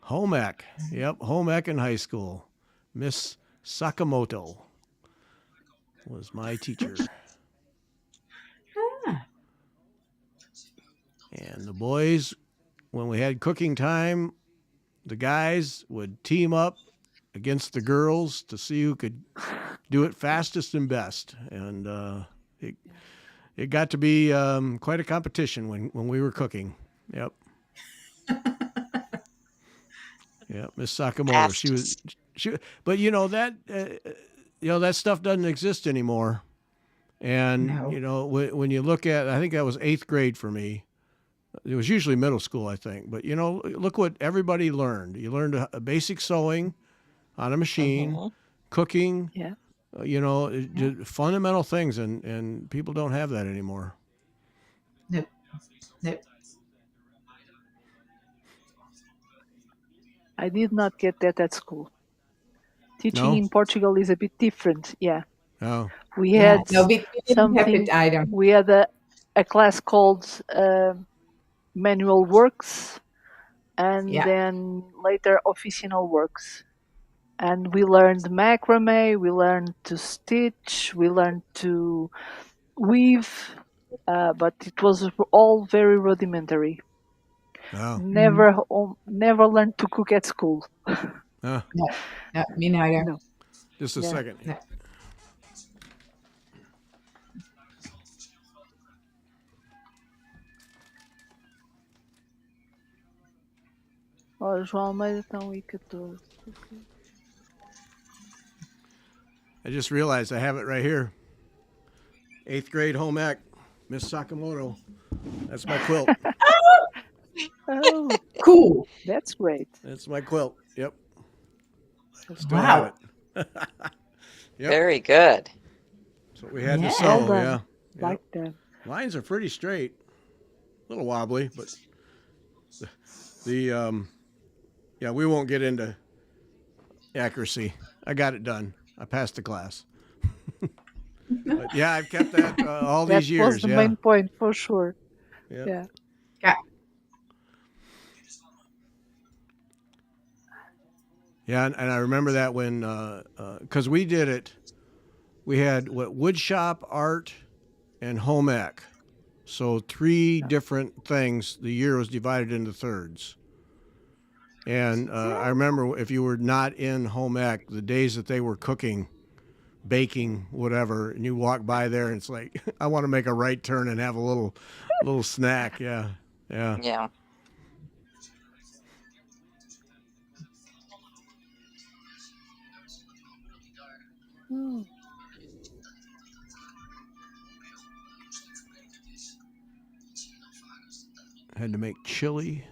[SPEAKER 1] Home ec. Yep, home ec in high school. Miss Sakamoto was my teacher.
[SPEAKER 2] Ah,
[SPEAKER 1] And the boys, when we had cooking time, the guys would team up against the girls to see who could do it fastest and best. And it got to be quite a competition when we were cooking. Yep. Yeah, Miss Sakamoto.
[SPEAKER 4] Fastest.
[SPEAKER 1] But that stuff doesn't exist anymore. And
[SPEAKER 2] no.
[SPEAKER 1] when you look at, I think that was 8th grade for me. It was usually middle school, I think. But look what everybody learned. You learned a basic sewing on a machine,
[SPEAKER 4] Mhm.
[SPEAKER 1] cooking.
[SPEAKER 3] Yeah.
[SPEAKER 1] Just fundamental things, and people don't have that anymore.
[SPEAKER 2] No. No.
[SPEAKER 3] I did not get that at school. Teaching
[SPEAKER 1] No?
[SPEAKER 3] in Portugal is a bit different. Yeah.
[SPEAKER 1] Oh,
[SPEAKER 3] We
[SPEAKER 2] Yeah.
[SPEAKER 3] had
[SPEAKER 2] No, we didn't have
[SPEAKER 3] something.
[SPEAKER 2] it either.
[SPEAKER 3] We had a class called Manual Works, and
[SPEAKER 2] Yeah.
[SPEAKER 3] then later Officinal Works. And we learned macrame, we learned to stitch, we learned to weave, but it was all very rudimentary.
[SPEAKER 1] oh,
[SPEAKER 3] Never learned to cook at school.
[SPEAKER 1] oh.
[SPEAKER 2] No. No, me neither.
[SPEAKER 3] No.
[SPEAKER 1] Just a
[SPEAKER 3] Yeah.
[SPEAKER 1] second.
[SPEAKER 2] No.
[SPEAKER 3] Ó, João Almeida estão aí 14.
[SPEAKER 1] I just realized I have it right here. 8th grade home ec, Miss Sakamoto. That's my quilt.
[SPEAKER 3] Oh,
[SPEAKER 2] Cool.
[SPEAKER 3] that's great.
[SPEAKER 1] That's my quilt. Yep. Still
[SPEAKER 2] Wow.
[SPEAKER 1] have it. Yep.
[SPEAKER 4] Very good.
[SPEAKER 1] That's what we had to
[SPEAKER 2] Yeah.
[SPEAKER 1] sew.
[SPEAKER 3] Well done.
[SPEAKER 1] Yeah.
[SPEAKER 3] Like
[SPEAKER 1] Yep.
[SPEAKER 3] that.
[SPEAKER 1] Lines are pretty straight. A little wobbly, but yeah, we won't get into accuracy. I got it done. I passed the class. But yeah, I've kept that all
[SPEAKER 3] That
[SPEAKER 1] these years.
[SPEAKER 3] was the
[SPEAKER 1] Yeah.
[SPEAKER 3] main point for sure.
[SPEAKER 1] Yep.
[SPEAKER 3] Yeah.
[SPEAKER 2] Yeah.
[SPEAKER 1] Yeah, and I remember that when, because we did it, we had wood shop, art, and home ec. So 3 different things. The year was divided into thirds. And I remember if you were not in home ec, the days that they were cooking, baking, whatever, and you walk by there and it's like, I want to make a right turn and have a little snack. Yeah, yeah.
[SPEAKER 4] Yeah.
[SPEAKER 3] Hmm.
[SPEAKER 1] Had to make chili.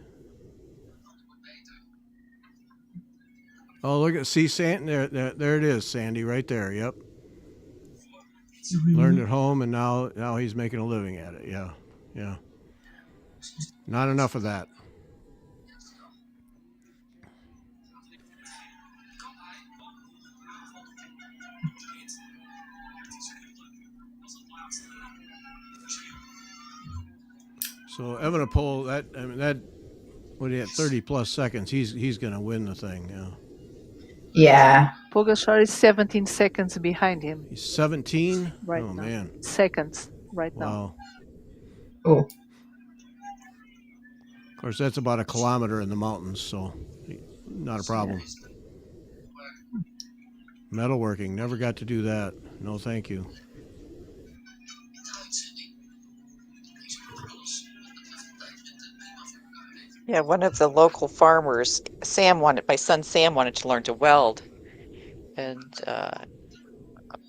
[SPEAKER 1] Oh, look at Sandy there it is, Sandy, right there. Yep. Learned at home, and now he's making a living at it. Yeah, yeah. Not enough of that. So Evenepoel, that what he had 30 plus seconds. He's going to win the thing. Yeah.
[SPEAKER 2] Yeah.
[SPEAKER 3] Pogacar is 17 seconds behind him
[SPEAKER 1] He's 17.
[SPEAKER 3] right
[SPEAKER 1] Oh
[SPEAKER 3] now.
[SPEAKER 1] man.
[SPEAKER 3] Seconds right now.
[SPEAKER 1] Wow.
[SPEAKER 2] Oh.
[SPEAKER 1] Of course, that's about a kilometer in the mountains, so not a problem. Metalworking, never got to do that. No, thank you.
[SPEAKER 4] Yeah, one of the local farmers, my son Sam wanted to learn to weld, and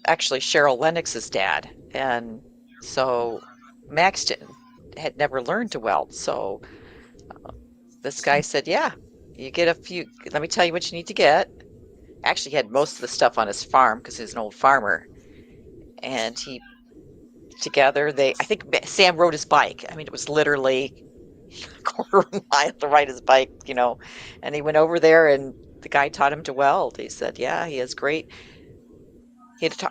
[SPEAKER 4] actually Cheryl Lennox's dad. And so Max had never learned to weld. So this guy said, yeah, you get a few, let me tell you what you need to get. Actually, he had most of the stuff on his farm because he's an old farmer. And I think Sam rode his bike. I mean, it was literally a quarter of a mile to ride his bike, and he went over there and the guy taught him to weld. He said, yeah, he has great, he had to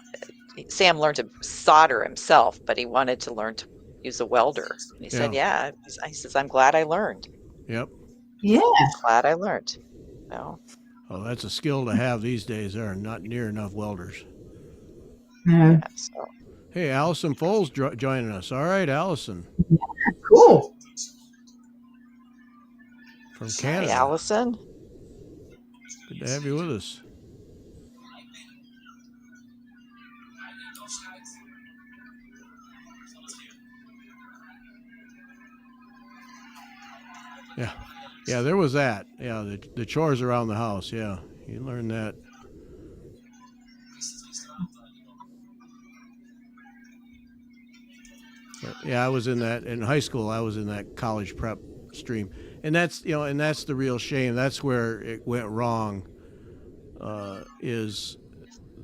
[SPEAKER 4] Sam learned to solder himself, but he wanted to learn to use a welder. And he said, yeah, he says, I'm glad I learned.
[SPEAKER 1] Yep.
[SPEAKER 2] Yeah.
[SPEAKER 4] Glad I learned. So,
[SPEAKER 1] Oh, that's a skill to have these days. There are not near enough welders.
[SPEAKER 2] No.
[SPEAKER 4] yeah, so
[SPEAKER 1] Hey, Allison Foles joining us. All right, Allison
[SPEAKER 2] Cool.
[SPEAKER 1] from
[SPEAKER 4] hi,
[SPEAKER 1] Canada.
[SPEAKER 4] Allison.
[SPEAKER 1] Good to have you with us. Yeah. Yeah, there was that. Yeah, the chores around the house. Yeah, you learned that. But yeah, I was in that in high school. I was in that college prep stream, and that's the real shame. That's where it went wrong. Is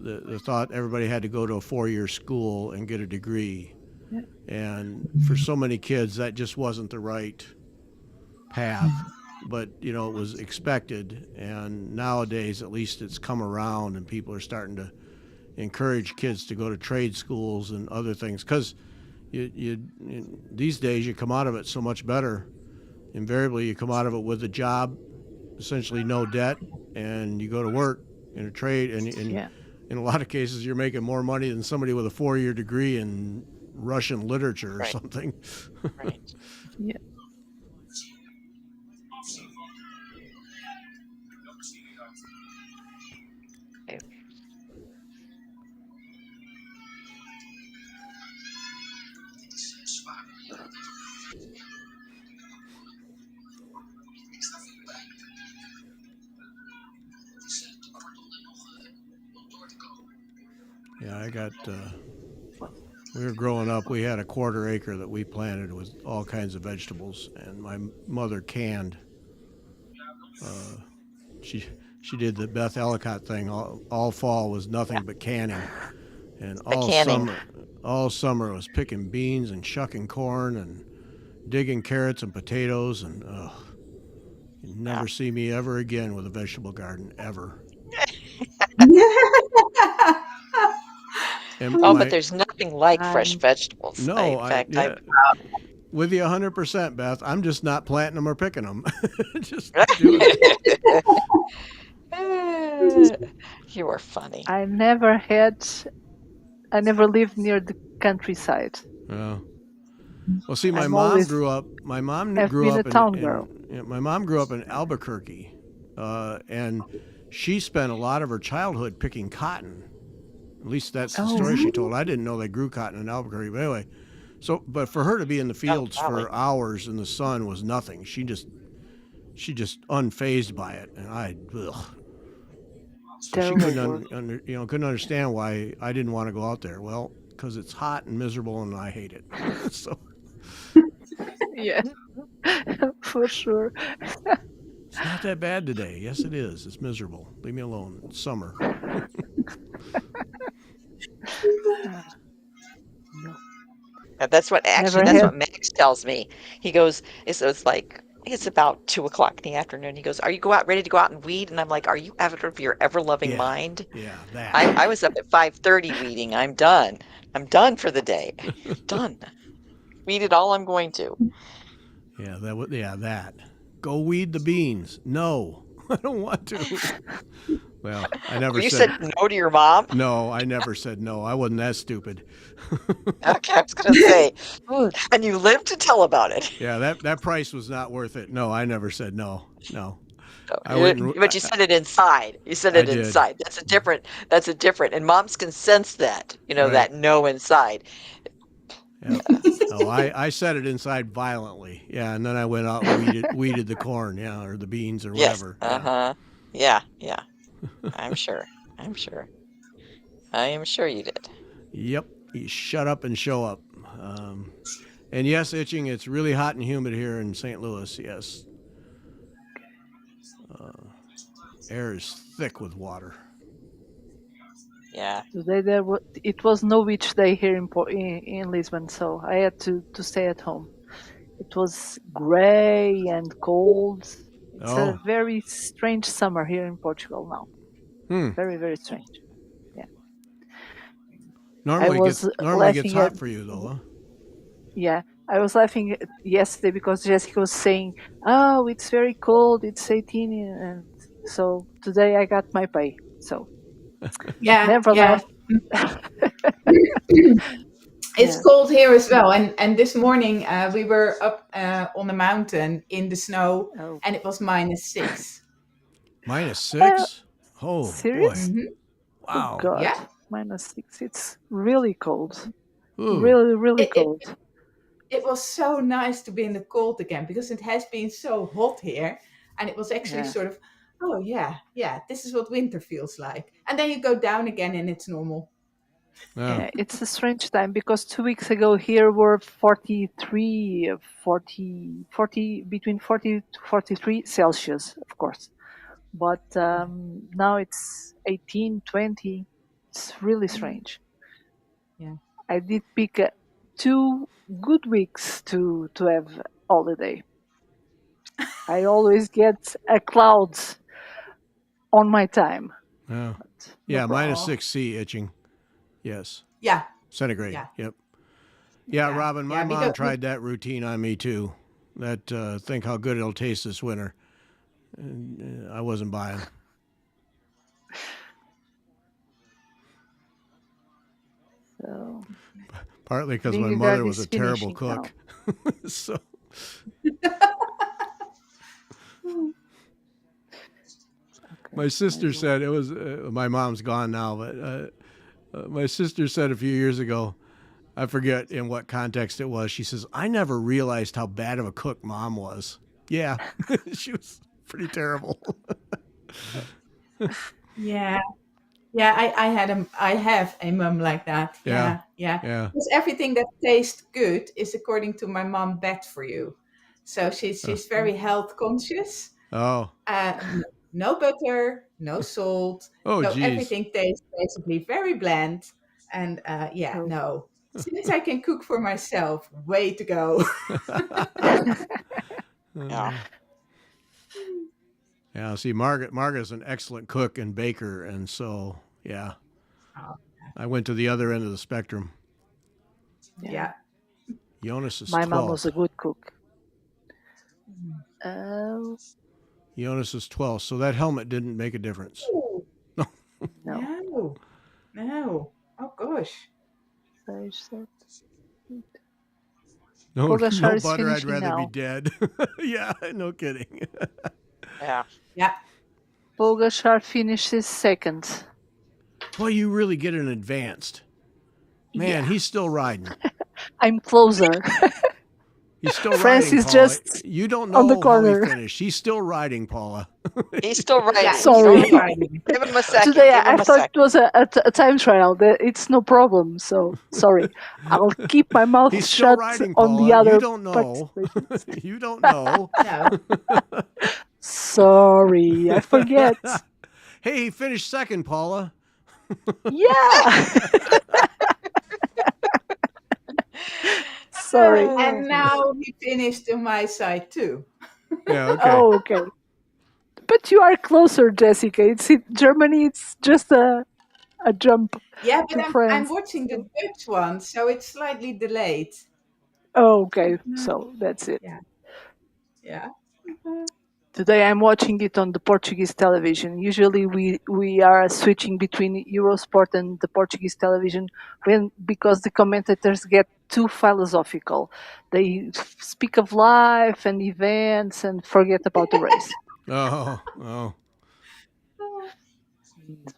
[SPEAKER 1] the thought everybody had to go to a 4-year school and get a degree,
[SPEAKER 3] Yeah.
[SPEAKER 1] and for so many kids that just wasn't the right path. But it was expected, and nowadays at least it's come around, and people are starting to encourage kids to go to trade schools and other things because these days you come out of it so much better. Invariably, you come out of it with a job, essentially no debt, and you go to work in a trade, and
[SPEAKER 3] Yeah.
[SPEAKER 1] in a lot of cases you're making more money than somebody with a 4-year degree in Russian literature or
[SPEAKER 4] Right.
[SPEAKER 1] something.
[SPEAKER 4] Right.
[SPEAKER 3] Yeah.
[SPEAKER 4] Okay.
[SPEAKER 1] Yeah, I got. We were growing up. We had a quarter acre that we planted with all kinds of vegetables, and my mother canned. She she did the Beth Ellicott thing. All fall was nothing but canning, and
[SPEAKER 4] The canning.
[SPEAKER 1] all summer was picking beans and shucking corn and digging carrots and potatoes, and you never see me ever again with a vegetable garden ever. And
[SPEAKER 4] Oh, but there's nothing like fresh
[SPEAKER 3] I'm
[SPEAKER 4] vegetables.
[SPEAKER 1] no,
[SPEAKER 4] In fact, I
[SPEAKER 1] with you 100%, Beth. I'm just not planting them or picking them. Just doing it.
[SPEAKER 4] You are funny.
[SPEAKER 3] I never lived near the countryside.
[SPEAKER 1] Well, see, my
[SPEAKER 3] I'm
[SPEAKER 1] mom
[SPEAKER 3] always
[SPEAKER 1] grew up. My mom
[SPEAKER 3] have
[SPEAKER 1] grew
[SPEAKER 3] been a
[SPEAKER 1] up
[SPEAKER 3] town girl.
[SPEAKER 1] my mom grew up in Albuquerque, and she spent a lot of her childhood picking cotton. At least that's the story she told. I didn't know they grew cotton in Albuquerque, but anyway. So, but for her to be in the fields
[SPEAKER 4] golly.
[SPEAKER 1] for hours in the sun was nothing. She just unfazed by it, and ugh. So she
[SPEAKER 3] Terrible work.
[SPEAKER 1] couldn't understand why I didn't want to go out there. Well, because it's hot and miserable, and I hate it. So
[SPEAKER 3] Yeah, for sure.
[SPEAKER 1] it's not that bad today. Yes, it is. It's miserable. Leave me alone. It's summer.
[SPEAKER 3] No.
[SPEAKER 4] That's what
[SPEAKER 3] Never
[SPEAKER 4] Max tells me. He goes, it's like it's about 2 o'clock in the afternoon. He goes, "Are you ready to go out and weed?" And I'm like, "Are you out of your ever loving mind?"
[SPEAKER 1] Yeah, that.
[SPEAKER 4] I was up at 5:30 weeding. I'm done. I'm done for the day. Done. Weeded all I'm going to.
[SPEAKER 1] Yeah, that. Go weed the beans. No, I don't want to. Well, I
[SPEAKER 4] Oh,
[SPEAKER 1] never
[SPEAKER 4] you
[SPEAKER 1] said
[SPEAKER 4] said no to your mom?
[SPEAKER 1] no. I never said no. I wasn't that stupid.
[SPEAKER 4] Okay, I was gonna say, and you lived to tell about it.
[SPEAKER 1] Yeah, that price was not worth it. No, I never said no. No,
[SPEAKER 4] No,
[SPEAKER 1] I wouldn't.
[SPEAKER 4] but you said it inside. You said
[SPEAKER 1] I
[SPEAKER 4] it
[SPEAKER 1] did.
[SPEAKER 4] inside. That's a different, and moms can sense that,
[SPEAKER 1] Right.
[SPEAKER 4] that no inside.
[SPEAKER 1] Yep. Oh, I said it inside violently. Yeah, and then I went out and weeded the corn. Yeah, or the beans or
[SPEAKER 4] Yes.
[SPEAKER 1] whatever. Yeah.
[SPEAKER 4] Uh-huh. Yeah, yeah. I'm sure. I'm sure. I am sure you did.
[SPEAKER 1] Yep. You shut up and show up. Um, and yes, itching. It's really hot and humid here in St. Louis. Yes, air is thick with water.
[SPEAKER 4] Yeah.
[SPEAKER 3] Today it was no beach day here in Lisbon, so I had to stay at home. It was gray and cold. It's a
[SPEAKER 1] Oh.
[SPEAKER 3] very strange summer here in Portugal now.
[SPEAKER 1] Hmm.
[SPEAKER 3] Very, very strange. Yeah. I
[SPEAKER 1] Normally
[SPEAKER 3] was
[SPEAKER 1] it gets
[SPEAKER 3] laughing at
[SPEAKER 1] hot for you though. Huh?
[SPEAKER 3] Yeah, I was laughing yesterday because Jessica was saying, "Oh, it's very cold. It's 18," and so today I got my pay. So
[SPEAKER 2] Yeah,
[SPEAKER 3] never
[SPEAKER 2] yeah.
[SPEAKER 3] laugh.
[SPEAKER 2] It's
[SPEAKER 3] Yeah.
[SPEAKER 2] cold here as well. And this morning we were up on the mountain in the snow,
[SPEAKER 3] Oh,
[SPEAKER 2] and it was -6.
[SPEAKER 3] uh,
[SPEAKER 1] -6. Oh boy.
[SPEAKER 3] serious?
[SPEAKER 2] Hmm.
[SPEAKER 3] Oh
[SPEAKER 1] Wow.
[SPEAKER 3] God,
[SPEAKER 2] Yeah.
[SPEAKER 3] -6. It's really cold.
[SPEAKER 1] Ooh.
[SPEAKER 3] Really, really
[SPEAKER 2] It, it
[SPEAKER 3] cold.
[SPEAKER 2] it was so nice to be in the cold again because it has been so hot here, and it was actually
[SPEAKER 3] Yeah.
[SPEAKER 2] sort of, oh yeah, yeah, this is what winter feels like. And then you go down again and it's normal.
[SPEAKER 1] Yeah.
[SPEAKER 3] Yeah, it's a strange time because 2 weeks ago here were 43, 40, between 40 to 43 Celsius, of course. But now it's 18, 20. It's really strange.
[SPEAKER 2] Yeah.
[SPEAKER 3] I did pick 2 good weeks to have holiday. I always get a cloud on my time.
[SPEAKER 1] Yeah.
[SPEAKER 3] But no
[SPEAKER 1] Yeah.
[SPEAKER 3] problem.
[SPEAKER 1] -6 C itching. Yes.
[SPEAKER 2] Yeah,
[SPEAKER 1] Centigrade.
[SPEAKER 2] yeah,
[SPEAKER 1] Yep. Yeah,
[SPEAKER 2] yeah,
[SPEAKER 1] Robin, my
[SPEAKER 2] yeah.
[SPEAKER 1] mom
[SPEAKER 2] Because
[SPEAKER 1] tried that routine on me too. That think how good it'll taste this winter. I wasn't buying.
[SPEAKER 3] So
[SPEAKER 1] Partly because my
[SPEAKER 3] Vingegaard
[SPEAKER 1] mother was
[SPEAKER 3] is
[SPEAKER 1] a terrible
[SPEAKER 3] finishing now.
[SPEAKER 1] cook. So
[SPEAKER 3] Okay,
[SPEAKER 1] my sister
[SPEAKER 3] maybe
[SPEAKER 1] said it was my mom's gone now, but my sister said a few years ago, I forget in what context it was. She says, "I never realized how bad of a cook mom was." Yeah, she was pretty terrible.
[SPEAKER 2] yeah, yeah. I have a mum like that.
[SPEAKER 1] Yeah,
[SPEAKER 2] Yeah, yeah.
[SPEAKER 1] yeah.
[SPEAKER 2] Because everything that tastes good is, according to my mom, bad for you. So
[SPEAKER 1] Uh,
[SPEAKER 2] she's very health conscious.
[SPEAKER 1] oh,
[SPEAKER 2] No butter, no salt.
[SPEAKER 1] oh,
[SPEAKER 2] So
[SPEAKER 1] geez.
[SPEAKER 2] everything tastes basically very bland. And yeah,
[SPEAKER 3] so.
[SPEAKER 2] no. Since I can cook for myself, way to go.
[SPEAKER 4] Yeah.
[SPEAKER 1] Yeah, see, Margaret's an excellent cook and baker, and so yeah,
[SPEAKER 2] Oh,
[SPEAKER 1] I went to the other end of the spectrum.
[SPEAKER 3] Yeah,
[SPEAKER 2] yeah.
[SPEAKER 1] Jonas is
[SPEAKER 3] my mom was
[SPEAKER 1] 12th.
[SPEAKER 3] a good cook.
[SPEAKER 2] Mm.
[SPEAKER 3] Oh
[SPEAKER 1] Jonas is 12th, so that helmet didn't make a difference.
[SPEAKER 2] Oh,
[SPEAKER 3] no,
[SPEAKER 2] no, no. Oh gosh.
[SPEAKER 3] Sage said.
[SPEAKER 1] No,
[SPEAKER 3] Pogachar
[SPEAKER 1] no
[SPEAKER 3] is
[SPEAKER 1] butter. I'd
[SPEAKER 3] finishing
[SPEAKER 1] rather be
[SPEAKER 3] now.
[SPEAKER 1] dead. Yeah, no kidding.
[SPEAKER 4] Yeah.
[SPEAKER 2] Yeah.
[SPEAKER 3] Pogachar finishes second.
[SPEAKER 1] Boy, you really get an advanced. Man,
[SPEAKER 2] Yeah.
[SPEAKER 1] he's still riding.
[SPEAKER 3] I'm closer.
[SPEAKER 1] He's still
[SPEAKER 3] France
[SPEAKER 1] riding,
[SPEAKER 3] is
[SPEAKER 1] Paula.
[SPEAKER 3] just
[SPEAKER 1] You don't
[SPEAKER 3] on the
[SPEAKER 1] know how he
[SPEAKER 3] corner.
[SPEAKER 1] finished. He's still riding, Paula.
[SPEAKER 4] He's still writing.
[SPEAKER 2] Yeah,
[SPEAKER 4] You
[SPEAKER 2] he's
[SPEAKER 3] Sorry.
[SPEAKER 4] don't
[SPEAKER 2] still
[SPEAKER 4] know.
[SPEAKER 2] riding.
[SPEAKER 4] Give him a second.
[SPEAKER 3] Today
[SPEAKER 4] Give
[SPEAKER 3] I
[SPEAKER 4] him a
[SPEAKER 3] thought
[SPEAKER 4] second.
[SPEAKER 3] it was a time trial. It's no problem. So sorry. I'll keep my mouth
[SPEAKER 1] He's still
[SPEAKER 3] shut
[SPEAKER 1] riding,
[SPEAKER 3] on the
[SPEAKER 1] Paula. You
[SPEAKER 3] other
[SPEAKER 1] don't know.
[SPEAKER 3] participations.
[SPEAKER 1] You don't know.
[SPEAKER 2] No.
[SPEAKER 3] Sorry, I forget.
[SPEAKER 1] Hey, he finished second, Paula.
[SPEAKER 3] Yeah. Sorry.
[SPEAKER 2] And now he finished on my side too.
[SPEAKER 1] Yeah, okay.
[SPEAKER 3] Oh, okay. But you are closer, Jessica. It's in Germany. It's just a jump
[SPEAKER 2] Yeah, but
[SPEAKER 3] to
[SPEAKER 2] I'm
[SPEAKER 3] France.
[SPEAKER 2] watching the Dutch one, so it's slightly delayed.
[SPEAKER 3] Oh, okay.
[SPEAKER 2] No.
[SPEAKER 3] So that's it.
[SPEAKER 2] Yeah. Yeah.
[SPEAKER 3] Today I'm watching it on the Portuguese television. Usually we are switching between Eurosport and the Portuguese television when because the commentators get too philosophical. They speak of life and events and forget about the race.
[SPEAKER 1] Oh, oh.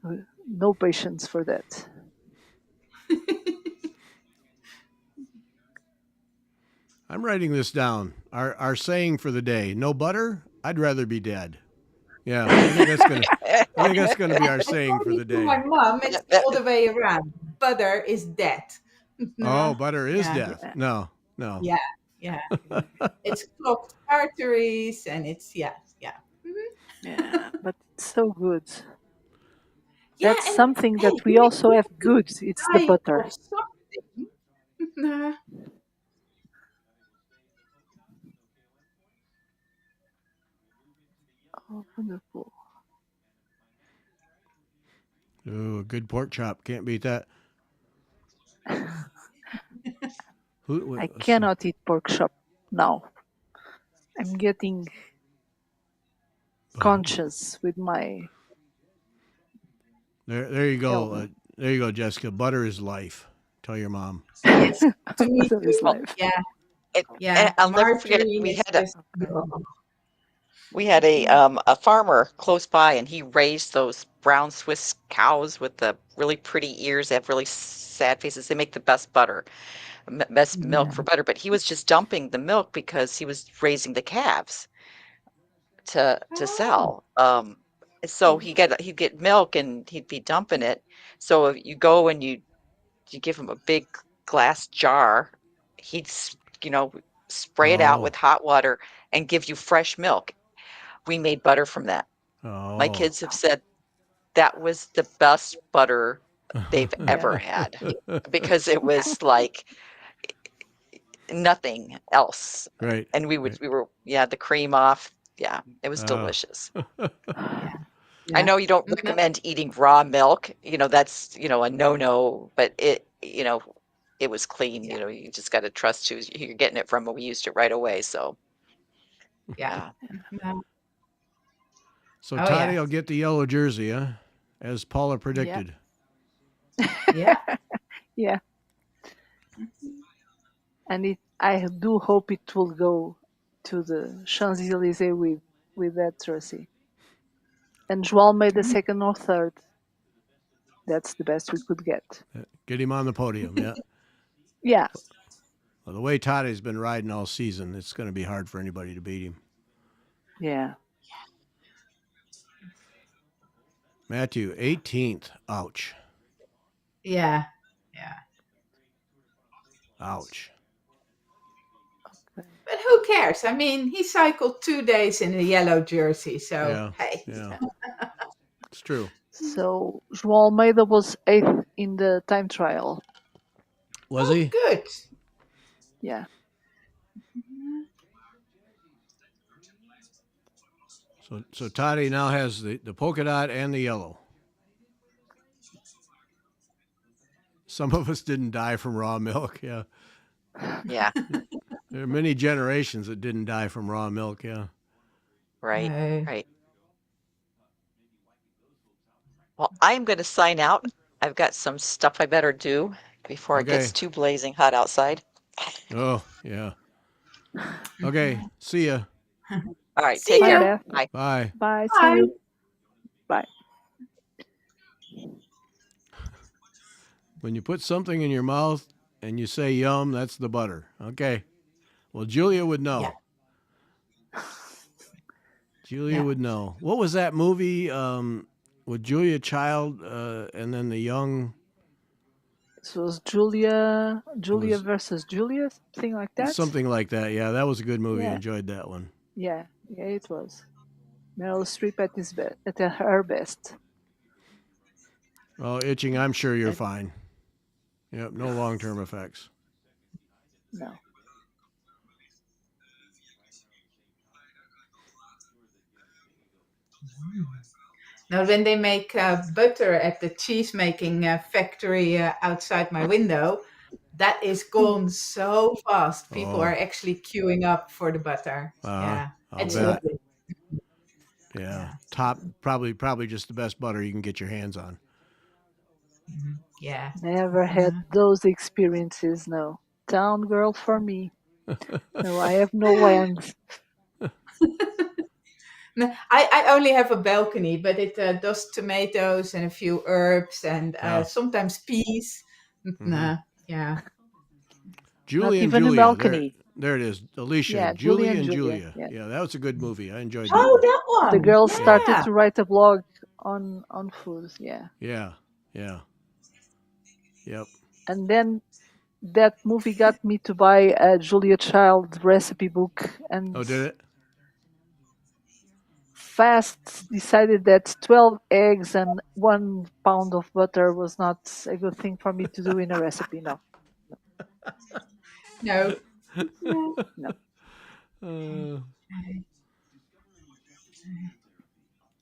[SPEAKER 3] So, no patience for that.
[SPEAKER 1] I'm writing this down. Our saying for the day: no butter, I'd rather be dead. Yeah, I think that's gonna. I think that's gonna be our saying for the
[SPEAKER 2] According to my
[SPEAKER 1] day.
[SPEAKER 2] mom, it's
[SPEAKER 4] That-
[SPEAKER 2] the
[SPEAKER 4] that-
[SPEAKER 2] other way around. Butter is dead.
[SPEAKER 1] Oh,
[SPEAKER 2] No.
[SPEAKER 1] butter is
[SPEAKER 2] Yeah.
[SPEAKER 1] death.
[SPEAKER 3] Yeah,
[SPEAKER 1] No, no.
[SPEAKER 2] Yeah. Yeah. It's clogged arteries and it's yeah. Yeah.
[SPEAKER 3] yeah, but it's so good.
[SPEAKER 2] Yeah,
[SPEAKER 3] That's
[SPEAKER 2] and
[SPEAKER 3] something
[SPEAKER 2] hey,
[SPEAKER 3] that we
[SPEAKER 2] doing
[SPEAKER 3] also have good. It's the
[SPEAKER 2] die
[SPEAKER 3] butter.
[SPEAKER 2] of something. Nah.
[SPEAKER 3] Oh, wonderful.
[SPEAKER 1] Ooh, a good pork chop. Can't beat that. Who?
[SPEAKER 3] I
[SPEAKER 1] Let's see.
[SPEAKER 3] cannot eat pork chop now. I'm getting
[SPEAKER 1] Butter.
[SPEAKER 3] conscious with my
[SPEAKER 1] There you go.
[SPEAKER 3] health.
[SPEAKER 1] There you go, Jessica. Butter is life. Tell your mom.
[SPEAKER 2] Yes. To me
[SPEAKER 3] Butter is
[SPEAKER 2] too.
[SPEAKER 4] well,
[SPEAKER 3] life.
[SPEAKER 2] Yeah.
[SPEAKER 4] it,
[SPEAKER 2] Yeah.
[SPEAKER 4] and
[SPEAKER 2] The
[SPEAKER 4] I'll never forget.
[SPEAKER 2] margarine
[SPEAKER 4] We
[SPEAKER 2] is
[SPEAKER 4] had
[SPEAKER 2] just
[SPEAKER 3] Okay.
[SPEAKER 4] a farmer close by, and he raised those brown Swiss cows with the really pretty ears. They have really sad faces. They make the best butter, best milk
[SPEAKER 3] Yeah.
[SPEAKER 4] for butter. But he was just dumping the milk because he was raising the calves to
[SPEAKER 2] oh.
[SPEAKER 4] sell. So he'd get milk and he'd be dumping it. So if you go and you give him a big glass jar, he'd spray it out
[SPEAKER 1] Oh,
[SPEAKER 4] with hot water and give you fresh milk. We made butter from that. My
[SPEAKER 1] oh.
[SPEAKER 4] kids have said that was the best butter they've ever
[SPEAKER 3] Yeah.
[SPEAKER 4] had because it was like nothing else.
[SPEAKER 1] Right,
[SPEAKER 4] And
[SPEAKER 1] right.
[SPEAKER 4] we were, yeah, the cream off. Yeah, it was
[SPEAKER 1] Oh.
[SPEAKER 4] delicious.
[SPEAKER 2] Yeah.
[SPEAKER 4] I
[SPEAKER 2] Yeah.
[SPEAKER 4] know you don't
[SPEAKER 2] No,
[SPEAKER 4] recommend eating raw milk, that's, a no-no, but it was clean,
[SPEAKER 2] yeah.
[SPEAKER 4] you just got to trust who you're getting it from, and we used it right away. So,
[SPEAKER 2] Yeah.
[SPEAKER 4] yeah.
[SPEAKER 2] No.
[SPEAKER 1] So
[SPEAKER 2] Oh
[SPEAKER 1] Toddy
[SPEAKER 2] yeah.
[SPEAKER 1] will get the yellow jersey, huh? As Paula
[SPEAKER 3] Yeah.
[SPEAKER 1] predicted.
[SPEAKER 2] Yeah.
[SPEAKER 3] Yeah. And I do hope it will go to the Champs-Élysées with that jersey. And João made the second or third. That's the best we could get.
[SPEAKER 1] Get him on the podium. Yeah.
[SPEAKER 3] Yeah.
[SPEAKER 1] Well, the way Toddy's been riding all season, it's going to be hard for anybody to beat him.
[SPEAKER 3] Yeah.
[SPEAKER 1] Matthew, 18th. Ouch.
[SPEAKER 2] Yeah. Yeah.
[SPEAKER 1] Ouch.
[SPEAKER 3] Okay.
[SPEAKER 2] But who cares? I mean, he cycled 2 days in a yellow jersey, so
[SPEAKER 1] Yeah.
[SPEAKER 2] hey.
[SPEAKER 1] Yeah. It's true.
[SPEAKER 3] So João Almeida was 8th in the time trial.
[SPEAKER 1] Was
[SPEAKER 2] Oh,
[SPEAKER 1] he?
[SPEAKER 2] good.
[SPEAKER 3] Yeah.
[SPEAKER 1] So Toddy now has the polka dot and the yellow. Some of us didn't die from raw milk. Yeah.
[SPEAKER 4] Yeah,
[SPEAKER 1] There are many generations that didn't die from raw milk. Yeah.
[SPEAKER 4] right,
[SPEAKER 2] No.
[SPEAKER 4] right. Well, I'm going to sign out. I've got some stuff I better do before it gets
[SPEAKER 1] Okay.
[SPEAKER 4] too blazing hot outside.
[SPEAKER 1] Oh, yeah. Okay. See ya.
[SPEAKER 4] All right, take
[SPEAKER 2] See
[SPEAKER 3] Bye,
[SPEAKER 4] care.
[SPEAKER 2] ya.
[SPEAKER 3] Beth.
[SPEAKER 4] Bye.
[SPEAKER 1] Bye.
[SPEAKER 3] Bye. See
[SPEAKER 2] Bye.
[SPEAKER 3] you. Bye.
[SPEAKER 1] When you put something in your mouth and you say yum, that's the butter. Okay. Well, Julia would
[SPEAKER 2] Yeah.
[SPEAKER 1] know. Julia
[SPEAKER 2] Yeah.
[SPEAKER 1] would know. What was that movie with Julia Child and then the young?
[SPEAKER 3] This was Julia
[SPEAKER 1] It was
[SPEAKER 3] versus Julia, something like that.
[SPEAKER 1] something like that. Yeah, that was a good movie.
[SPEAKER 3] Yeah.
[SPEAKER 1] Enjoyed that one.
[SPEAKER 3] Yeah. Yeah, it was. Meryl Streep at her best.
[SPEAKER 1] Oh, itching. I'm sure you're
[SPEAKER 3] And
[SPEAKER 1] fine. Yep. No long-term effects.
[SPEAKER 3] no.
[SPEAKER 2] Now, when they make butter at the cheese making factory outside my window, that is gone so fast. People
[SPEAKER 1] Oh,
[SPEAKER 2] are actually queuing up for the butter. Yeah,
[SPEAKER 1] I'll
[SPEAKER 2] it's
[SPEAKER 3] Yeah.
[SPEAKER 1] bet.
[SPEAKER 2] lovely.
[SPEAKER 1] Yeah,
[SPEAKER 2] Yeah,
[SPEAKER 1] top probably just the best butter you can get your hands on.
[SPEAKER 2] yeah.
[SPEAKER 3] Never had
[SPEAKER 2] Mhm.
[SPEAKER 3] those experiences, no. Town girl for me. No, I have no land.
[SPEAKER 2] No, I only have a balcony, but it does tomatoes and a few herbs and
[SPEAKER 1] Yeah.
[SPEAKER 2] sometimes peas.
[SPEAKER 1] Hmm.
[SPEAKER 2] Nah, yeah.
[SPEAKER 3] Not
[SPEAKER 1] Julie and
[SPEAKER 3] even a
[SPEAKER 1] Julia. There,
[SPEAKER 3] balcony.
[SPEAKER 1] there it is. Alicia,
[SPEAKER 3] Yeah, Julie
[SPEAKER 1] Julie
[SPEAKER 3] and
[SPEAKER 1] and
[SPEAKER 3] Julia.
[SPEAKER 1] Julia.
[SPEAKER 3] Yeah.
[SPEAKER 1] Yeah, that was a good movie. I enjoyed that
[SPEAKER 2] Oh,
[SPEAKER 1] one.
[SPEAKER 2] that
[SPEAKER 3] The
[SPEAKER 2] one.
[SPEAKER 3] girls started
[SPEAKER 2] Yeah.
[SPEAKER 3] to write a blog on food, yeah.
[SPEAKER 1] Yeah, yeah, yep.
[SPEAKER 3] And then that movie got me to buy a Julia Child recipe book and
[SPEAKER 1] Oh, did it?
[SPEAKER 3] fast decided that 12 eggs and 1 pound of butter was not a good thing for me to do in a recipe. No,
[SPEAKER 2] No. No.
[SPEAKER 3] no.
[SPEAKER 1] Uh,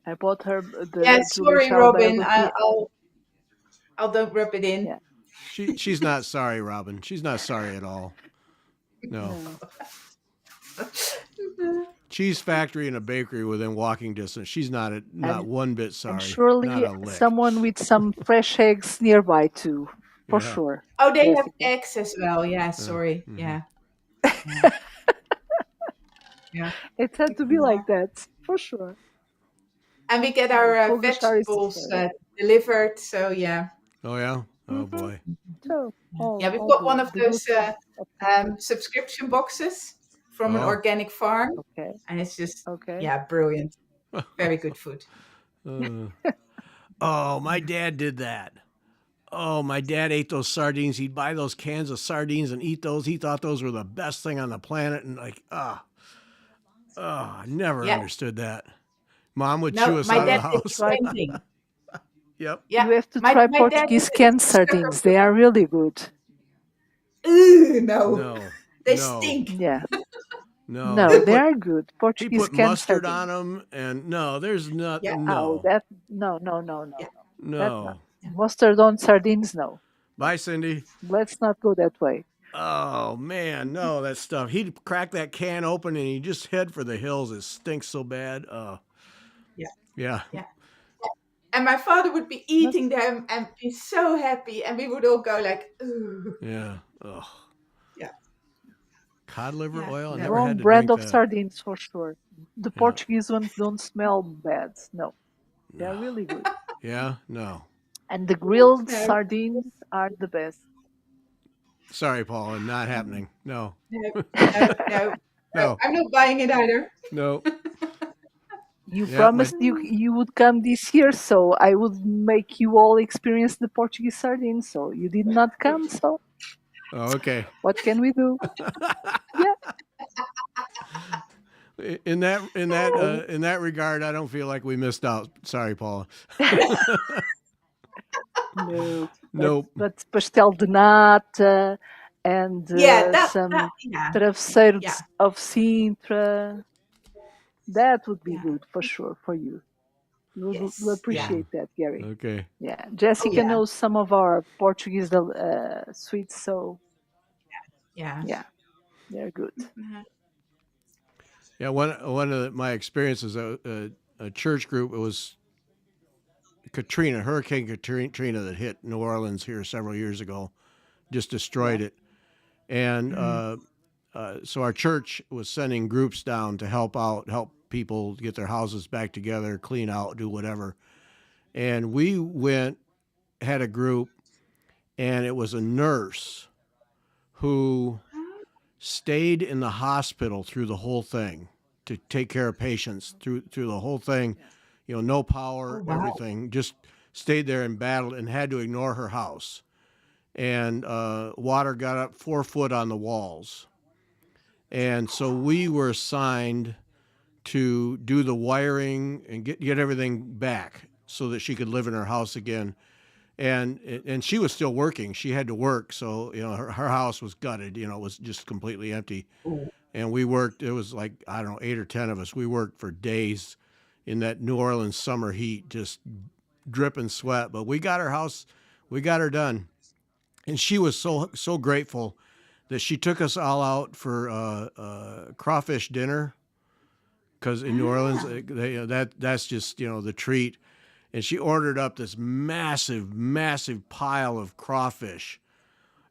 [SPEAKER 3] I bought her
[SPEAKER 2] Yeah,
[SPEAKER 3] the Julia
[SPEAKER 2] sorry,
[SPEAKER 3] Child
[SPEAKER 2] Robin.
[SPEAKER 3] biography.
[SPEAKER 2] I'll don't rub it in.
[SPEAKER 3] Yeah,
[SPEAKER 1] she's not sorry, Robin. She's not sorry at all. No.
[SPEAKER 3] no.
[SPEAKER 1] Cheese factory and a bakery within walking distance. She's not
[SPEAKER 3] And
[SPEAKER 1] one bit
[SPEAKER 3] and
[SPEAKER 1] sorry. Not
[SPEAKER 3] surely
[SPEAKER 1] a lick.
[SPEAKER 3] someone with some fresh eggs nearby too, for
[SPEAKER 1] Yeah.
[SPEAKER 3] sure.
[SPEAKER 2] Oh, they have
[SPEAKER 3] Jessica.
[SPEAKER 2] eggs as well. Yeah, sorry.
[SPEAKER 1] Mm-hmm.
[SPEAKER 2] Yeah, yeah, yeah.
[SPEAKER 3] It had to be like that, for sure.
[SPEAKER 2] And we get
[SPEAKER 3] No,
[SPEAKER 2] our
[SPEAKER 3] Fogashar is
[SPEAKER 2] vegetables
[SPEAKER 3] preferred.
[SPEAKER 2] delivered. So yeah,
[SPEAKER 1] Oh yeah. Oh
[SPEAKER 3] Mm-hmm.
[SPEAKER 1] boy.
[SPEAKER 3] So
[SPEAKER 2] yeah. We've
[SPEAKER 3] all
[SPEAKER 2] got one of
[SPEAKER 3] the good
[SPEAKER 2] those
[SPEAKER 3] stuff of comfort.
[SPEAKER 2] subscription boxes from an
[SPEAKER 1] Oh.
[SPEAKER 2] organic farm,
[SPEAKER 3] Okay,
[SPEAKER 2] and it's just
[SPEAKER 3] okay.
[SPEAKER 2] yeah, brilliant. Very good food.
[SPEAKER 1] Uh, oh, my dad did that. Oh, my dad ate those sardines. He'd buy those cans of sardines and eat those. He thought those were the best thing on the planet. And like, I never
[SPEAKER 2] Yeah.
[SPEAKER 1] understood that. Mom would
[SPEAKER 2] No,
[SPEAKER 1] shoo us
[SPEAKER 2] my
[SPEAKER 1] out of
[SPEAKER 2] dad
[SPEAKER 1] the
[SPEAKER 2] did the
[SPEAKER 1] house.
[SPEAKER 3] Try.
[SPEAKER 2] same thing.
[SPEAKER 1] Yep.
[SPEAKER 2] Yeah,
[SPEAKER 3] You have to
[SPEAKER 2] my
[SPEAKER 3] try
[SPEAKER 2] my dad
[SPEAKER 3] Portuguese
[SPEAKER 2] did it.
[SPEAKER 3] canned
[SPEAKER 2] Stuck up
[SPEAKER 3] sardines.
[SPEAKER 2] to
[SPEAKER 3] They are
[SPEAKER 2] my.
[SPEAKER 3] really good.
[SPEAKER 2] Ooh, no,
[SPEAKER 1] No.
[SPEAKER 2] they
[SPEAKER 1] No.
[SPEAKER 2] stink.
[SPEAKER 3] Yeah.
[SPEAKER 1] No.
[SPEAKER 3] No, they are good.
[SPEAKER 1] He
[SPEAKER 3] Portuguese
[SPEAKER 1] put
[SPEAKER 3] canned
[SPEAKER 1] mustard on
[SPEAKER 3] sardines.
[SPEAKER 1] them, and no, there's not.
[SPEAKER 2] Yeah,
[SPEAKER 3] Oh,
[SPEAKER 1] No.
[SPEAKER 3] that no, no, no, no,
[SPEAKER 2] yeah,
[SPEAKER 3] no. That not.
[SPEAKER 1] No.
[SPEAKER 2] yeah.
[SPEAKER 3] Mustard on sardines, no.
[SPEAKER 1] Bye, Cindy.
[SPEAKER 3] Let's not go that way.
[SPEAKER 1] Oh man, no, that stuff. He'd crack that can open and he'd just head for the hills. It stinks so bad.
[SPEAKER 2] Yeah,
[SPEAKER 1] Yeah.
[SPEAKER 2] yeah. And my father would be
[SPEAKER 3] But
[SPEAKER 2] eating them and be so happy, and we would all go like, ooh,
[SPEAKER 1] Yeah. Ugh.
[SPEAKER 2] yeah,
[SPEAKER 1] Cod liver
[SPEAKER 2] yeah,
[SPEAKER 1] oil. I
[SPEAKER 2] no,
[SPEAKER 1] never
[SPEAKER 3] wrong
[SPEAKER 1] had to
[SPEAKER 3] brand
[SPEAKER 1] drink
[SPEAKER 3] of
[SPEAKER 1] that.
[SPEAKER 3] sardines for sure. The
[SPEAKER 1] Yeah.
[SPEAKER 3] Portuguese ones don't smell bad. No, they
[SPEAKER 1] No.
[SPEAKER 3] are really good.
[SPEAKER 1] Yeah. No.
[SPEAKER 3] And the grilled
[SPEAKER 2] no,
[SPEAKER 3] sardines are the best.
[SPEAKER 1] Sorry, Paula. Not happening. No.
[SPEAKER 2] no, no, no.
[SPEAKER 1] No.
[SPEAKER 2] I'm not buying it either.
[SPEAKER 1] No.
[SPEAKER 3] You
[SPEAKER 1] Yeah. My.
[SPEAKER 3] promised you would come this year, so I would make you all experience the Portuguese sardines. So you did not come. So
[SPEAKER 1] Oh, okay.
[SPEAKER 3] what can we do? Yeah. Oh
[SPEAKER 1] In that regard, I don't feel like we missed out. Sorry, Paula.
[SPEAKER 3] no,
[SPEAKER 1] Nope.
[SPEAKER 3] but pastel de nata and
[SPEAKER 2] Yeah, that
[SPEAKER 3] some
[SPEAKER 2] yeah, yeah,
[SPEAKER 3] travesseiros of Sintra. That would be
[SPEAKER 2] yeah.
[SPEAKER 3] good for sure for you. You will
[SPEAKER 2] Yes, yeah.
[SPEAKER 3] appreciate that, Gary.
[SPEAKER 1] Okay.
[SPEAKER 3] Yeah,
[SPEAKER 2] Oh
[SPEAKER 3] Jessica
[SPEAKER 2] yeah,
[SPEAKER 3] knows some of our Portuguese sweets, so
[SPEAKER 2] yeah.
[SPEAKER 3] yeah, they're good.
[SPEAKER 2] Mhm.
[SPEAKER 1] Yeah. One of my experiences, a church group. It was Katrina, Hurricane Katrina, that hit New Orleans here several years ago, just
[SPEAKER 3] Yeah,
[SPEAKER 1] destroyed it. And
[SPEAKER 2] Mm.
[SPEAKER 1] so our church was sending groups down to help out, help people get their houses back together, clean out, do whatever. And we went, had a group, and it was a nurse who stayed in the hospital through the whole thing to take care of patients through the whole thing. You know, no
[SPEAKER 2] Oh
[SPEAKER 1] power,
[SPEAKER 2] wow.
[SPEAKER 1] everything. Just stayed there and battled and had to ignore her house. And water got up 4 foot on the walls. And so we were assigned to do the wiring and get everything back so that she could live in her house again. And she was still working. She had to work, so you know her house was gutted. You know, it was just completely empty.
[SPEAKER 2] Ooh.
[SPEAKER 1] And we worked. It was like, I don't know, 8 or 10 of us. We worked for days in that New Orleans summer heat, just dripping sweat. But we got her house. We got her done. and she was so grateful that she took us all out for crawfish dinner because in New Orleans,
[SPEAKER 2] Ah,
[SPEAKER 1] that's just the treat. And she ordered up this massive pile of crawfish,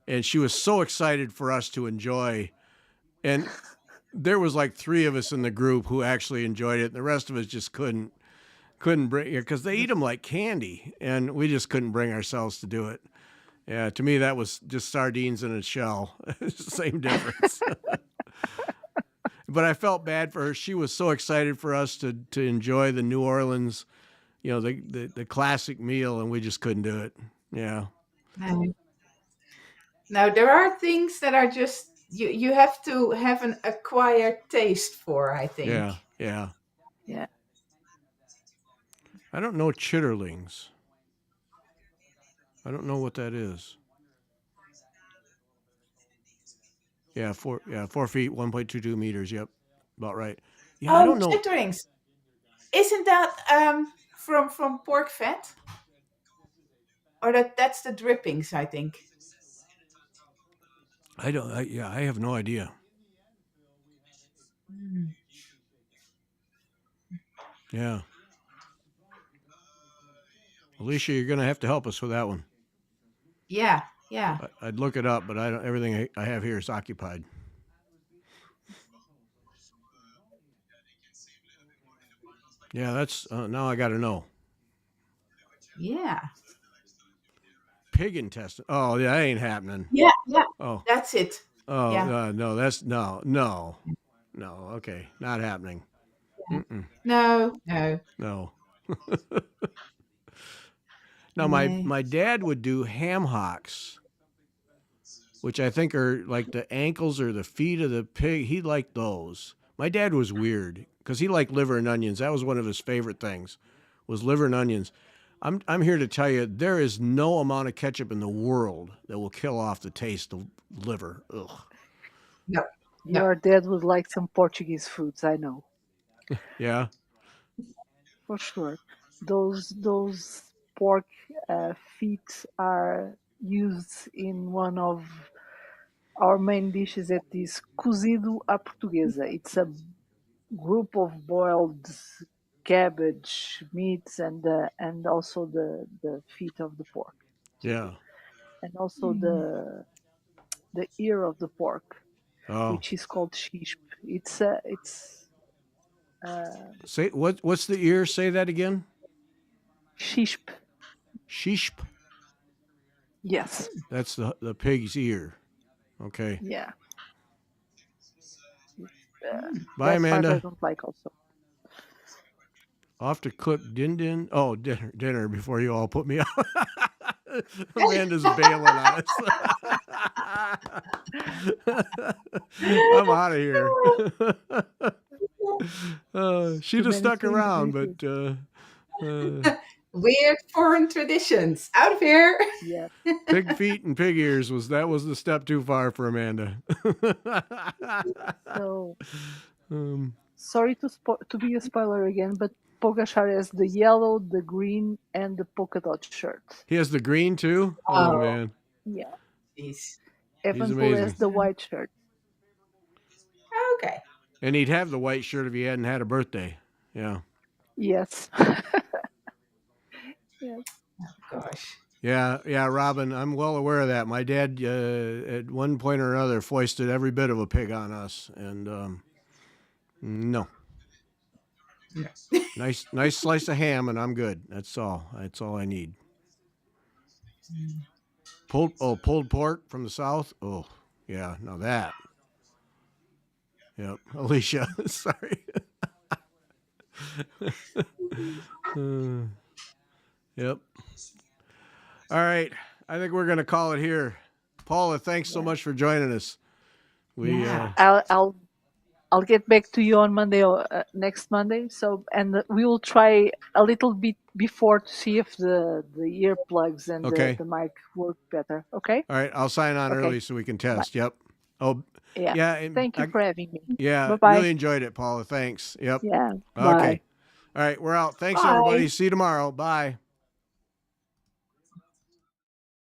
[SPEAKER 1] and she was so excited for us to enjoy. And there was like three of us in the group who actually enjoyed it, and the rest of us just couldn't bring it because they eat them like candy, and we just couldn't bring ourselves to do it. Yeah, to me that was just sardines in a shell. Same difference. But I felt bad for her. She was so excited for us to enjoy the New Orleans, the classic meal, and we just couldn't do it. Yeah,
[SPEAKER 2] no. Now there are things that are just you have to have an acquired taste for, I
[SPEAKER 1] yeah,
[SPEAKER 2] think.
[SPEAKER 1] yeah.
[SPEAKER 3] Yeah.
[SPEAKER 1] I don't know chitterlings. I don't know what that is. Yeah, 4 feet, 1.22 meters. Yep, about right. Yeah, I
[SPEAKER 2] Oh,
[SPEAKER 1] don't know.
[SPEAKER 2] chitterlings. Isn't that from pork fat? Or that's the drippings, I think.
[SPEAKER 1] I don't. Yeah, I have no idea.
[SPEAKER 2] Mm.
[SPEAKER 1] Yeah, Alicia, you're gonna have to help us with that one.
[SPEAKER 2] Yeah, yeah.
[SPEAKER 1] I'd look it up, but I don't. Everything I have here is occupied. Yeah, that's now I got to know.
[SPEAKER 2] Yeah.
[SPEAKER 1] Pig intestine. Oh, yeah, that ain't happening.
[SPEAKER 2] Yeah, yeah.
[SPEAKER 1] Oh,
[SPEAKER 2] That's it.
[SPEAKER 1] oh,
[SPEAKER 2] Yeah.
[SPEAKER 1] no, that's no. Okay, not happening. Mm-mm,
[SPEAKER 2] No, no.
[SPEAKER 1] no. Now
[SPEAKER 2] Nee.
[SPEAKER 1] my dad would do ham hocks, which I think are like the ankles or the feet of the pig. He liked those. My dad was weird because he liked liver and onions. That was one of his favorite things, was liver and onions. I'm here to tell you there is no amount of ketchup in the world that will kill off the taste of liver. Ugh.
[SPEAKER 2] No, no.
[SPEAKER 3] Your dad would like some Portuguese foods, I know,
[SPEAKER 1] Yeah,
[SPEAKER 3] for sure. Those pork feet are used in one of our main dishes that is cozido à portuguesa. It's a group of boiled cabbage, meats, and also the feet of the pork too,
[SPEAKER 1] yeah.
[SPEAKER 3] and also
[SPEAKER 2] Mm.
[SPEAKER 3] the ear of the pork,
[SPEAKER 1] Oh,
[SPEAKER 3] which is called shisp. It's
[SPEAKER 1] say what's the ear? Say that again.
[SPEAKER 3] shisp.
[SPEAKER 1] Sheep.
[SPEAKER 3] Yes,
[SPEAKER 1] That's the pig's ear. Okay.
[SPEAKER 3] yeah.
[SPEAKER 2] Mm.
[SPEAKER 1] Bye,
[SPEAKER 3] That part I
[SPEAKER 1] Amanda.
[SPEAKER 3] don't like also.
[SPEAKER 1] Off to cook din. Oh, dinner before you all put me out. Amanda's bailing on us. I'm out of here. She'd
[SPEAKER 3] Too
[SPEAKER 1] have
[SPEAKER 3] many
[SPEAKER 1] stuck
[SPEAKER 3] things to
[SPEAKER 1] around,
[SPEAKER 3] do.
[SPEAKER 1] but uh,
[SPEAKER 2] Weird foreign traditions. Out of here.
[SPEAKER 3] Yes.
[SPEAKER 1] pig feet and pig ears was the step too far for Amanda.
[SPEAKER 3] So
[SPEAKER 1] um,
[SPEAKER 3] sorry to be a spoiler again, but Pogachar has the yellow, the green, and the polka dot shirt.
[SPEAKER 1] he has the green too. Oh
[SPEAKER 2] Oh,
[SPEAKER 1] man,
[SPEAKER 3] Yeah.
[SPEAKER 2] jeez.
[SPEAKER 1] he's
[SPEAKER 3] Evanpool has
[SPEAKER 1] amazing.
[SPEAKER 3] the white shirt.
[SPEAKER 2] Okay.
[SPEAKER 1] And he'd have the white shirt if he hadn't had a birthday. Yeah.
[SPEAKER 3] Yes. Yes.
[SPEAKER 2] Oh, gosh.
[SPEAKER 1] Yeah, Robin. I'm well aware of that. My dad, at one point or another, foisted every bit of a pig on us, and no,
[SPEAKER 2] No.
[SPEAKER 1] nice slice of ham, and I'm good. That's all. That's all I need.
[SPEAKER 2] Mm.
[SPEAKER 1] Pulled pork from the south. Oh, yeah. Now that. Yep. Alicia, sorry. Uh, yep. All right. I think we're gonna call it here. Paula, thanks so
[SPEAKER 3] Yeah.
[SPEAKER 1] much for joining us. We
[SPEAKER 2] Yeah.
[SPEAKER 3] I'll get back to you on Monday or next Monday. So and we will try a little bit before to see if the earplugs and
[SPEAKER 1] okay.
[SPEAKER 3] the mic work better. Okay.
[SPEAKER 1] All right. I'll sign on
[SPEAKER 3] Okay.
[SPEAKER 1] early so we can
[SPEAKER 3] Bye.
[SPEAKER 1] test. Yep. Oh,
[SPEAKER 3] Yeah.
[SPEAKER 1] yeah. And
[SPEAKER 3] Thank you for having me.
[SPEAKER 1] yeah,
[SPEAKER 3] Bye bye.
[SPEAKER 1] really enjoyed it, Paula. Thanks. Yep.
[SPEAKER 3] Yeah.
[SPEAKER 1] Okay.
[SPEAKER 3] Bye.
[SPEAKER 1] All right. We're out. Thanks,
[SPEAKER 2] Bye.
[SPEAKER 1] everybody. See you tomorrow. Bye.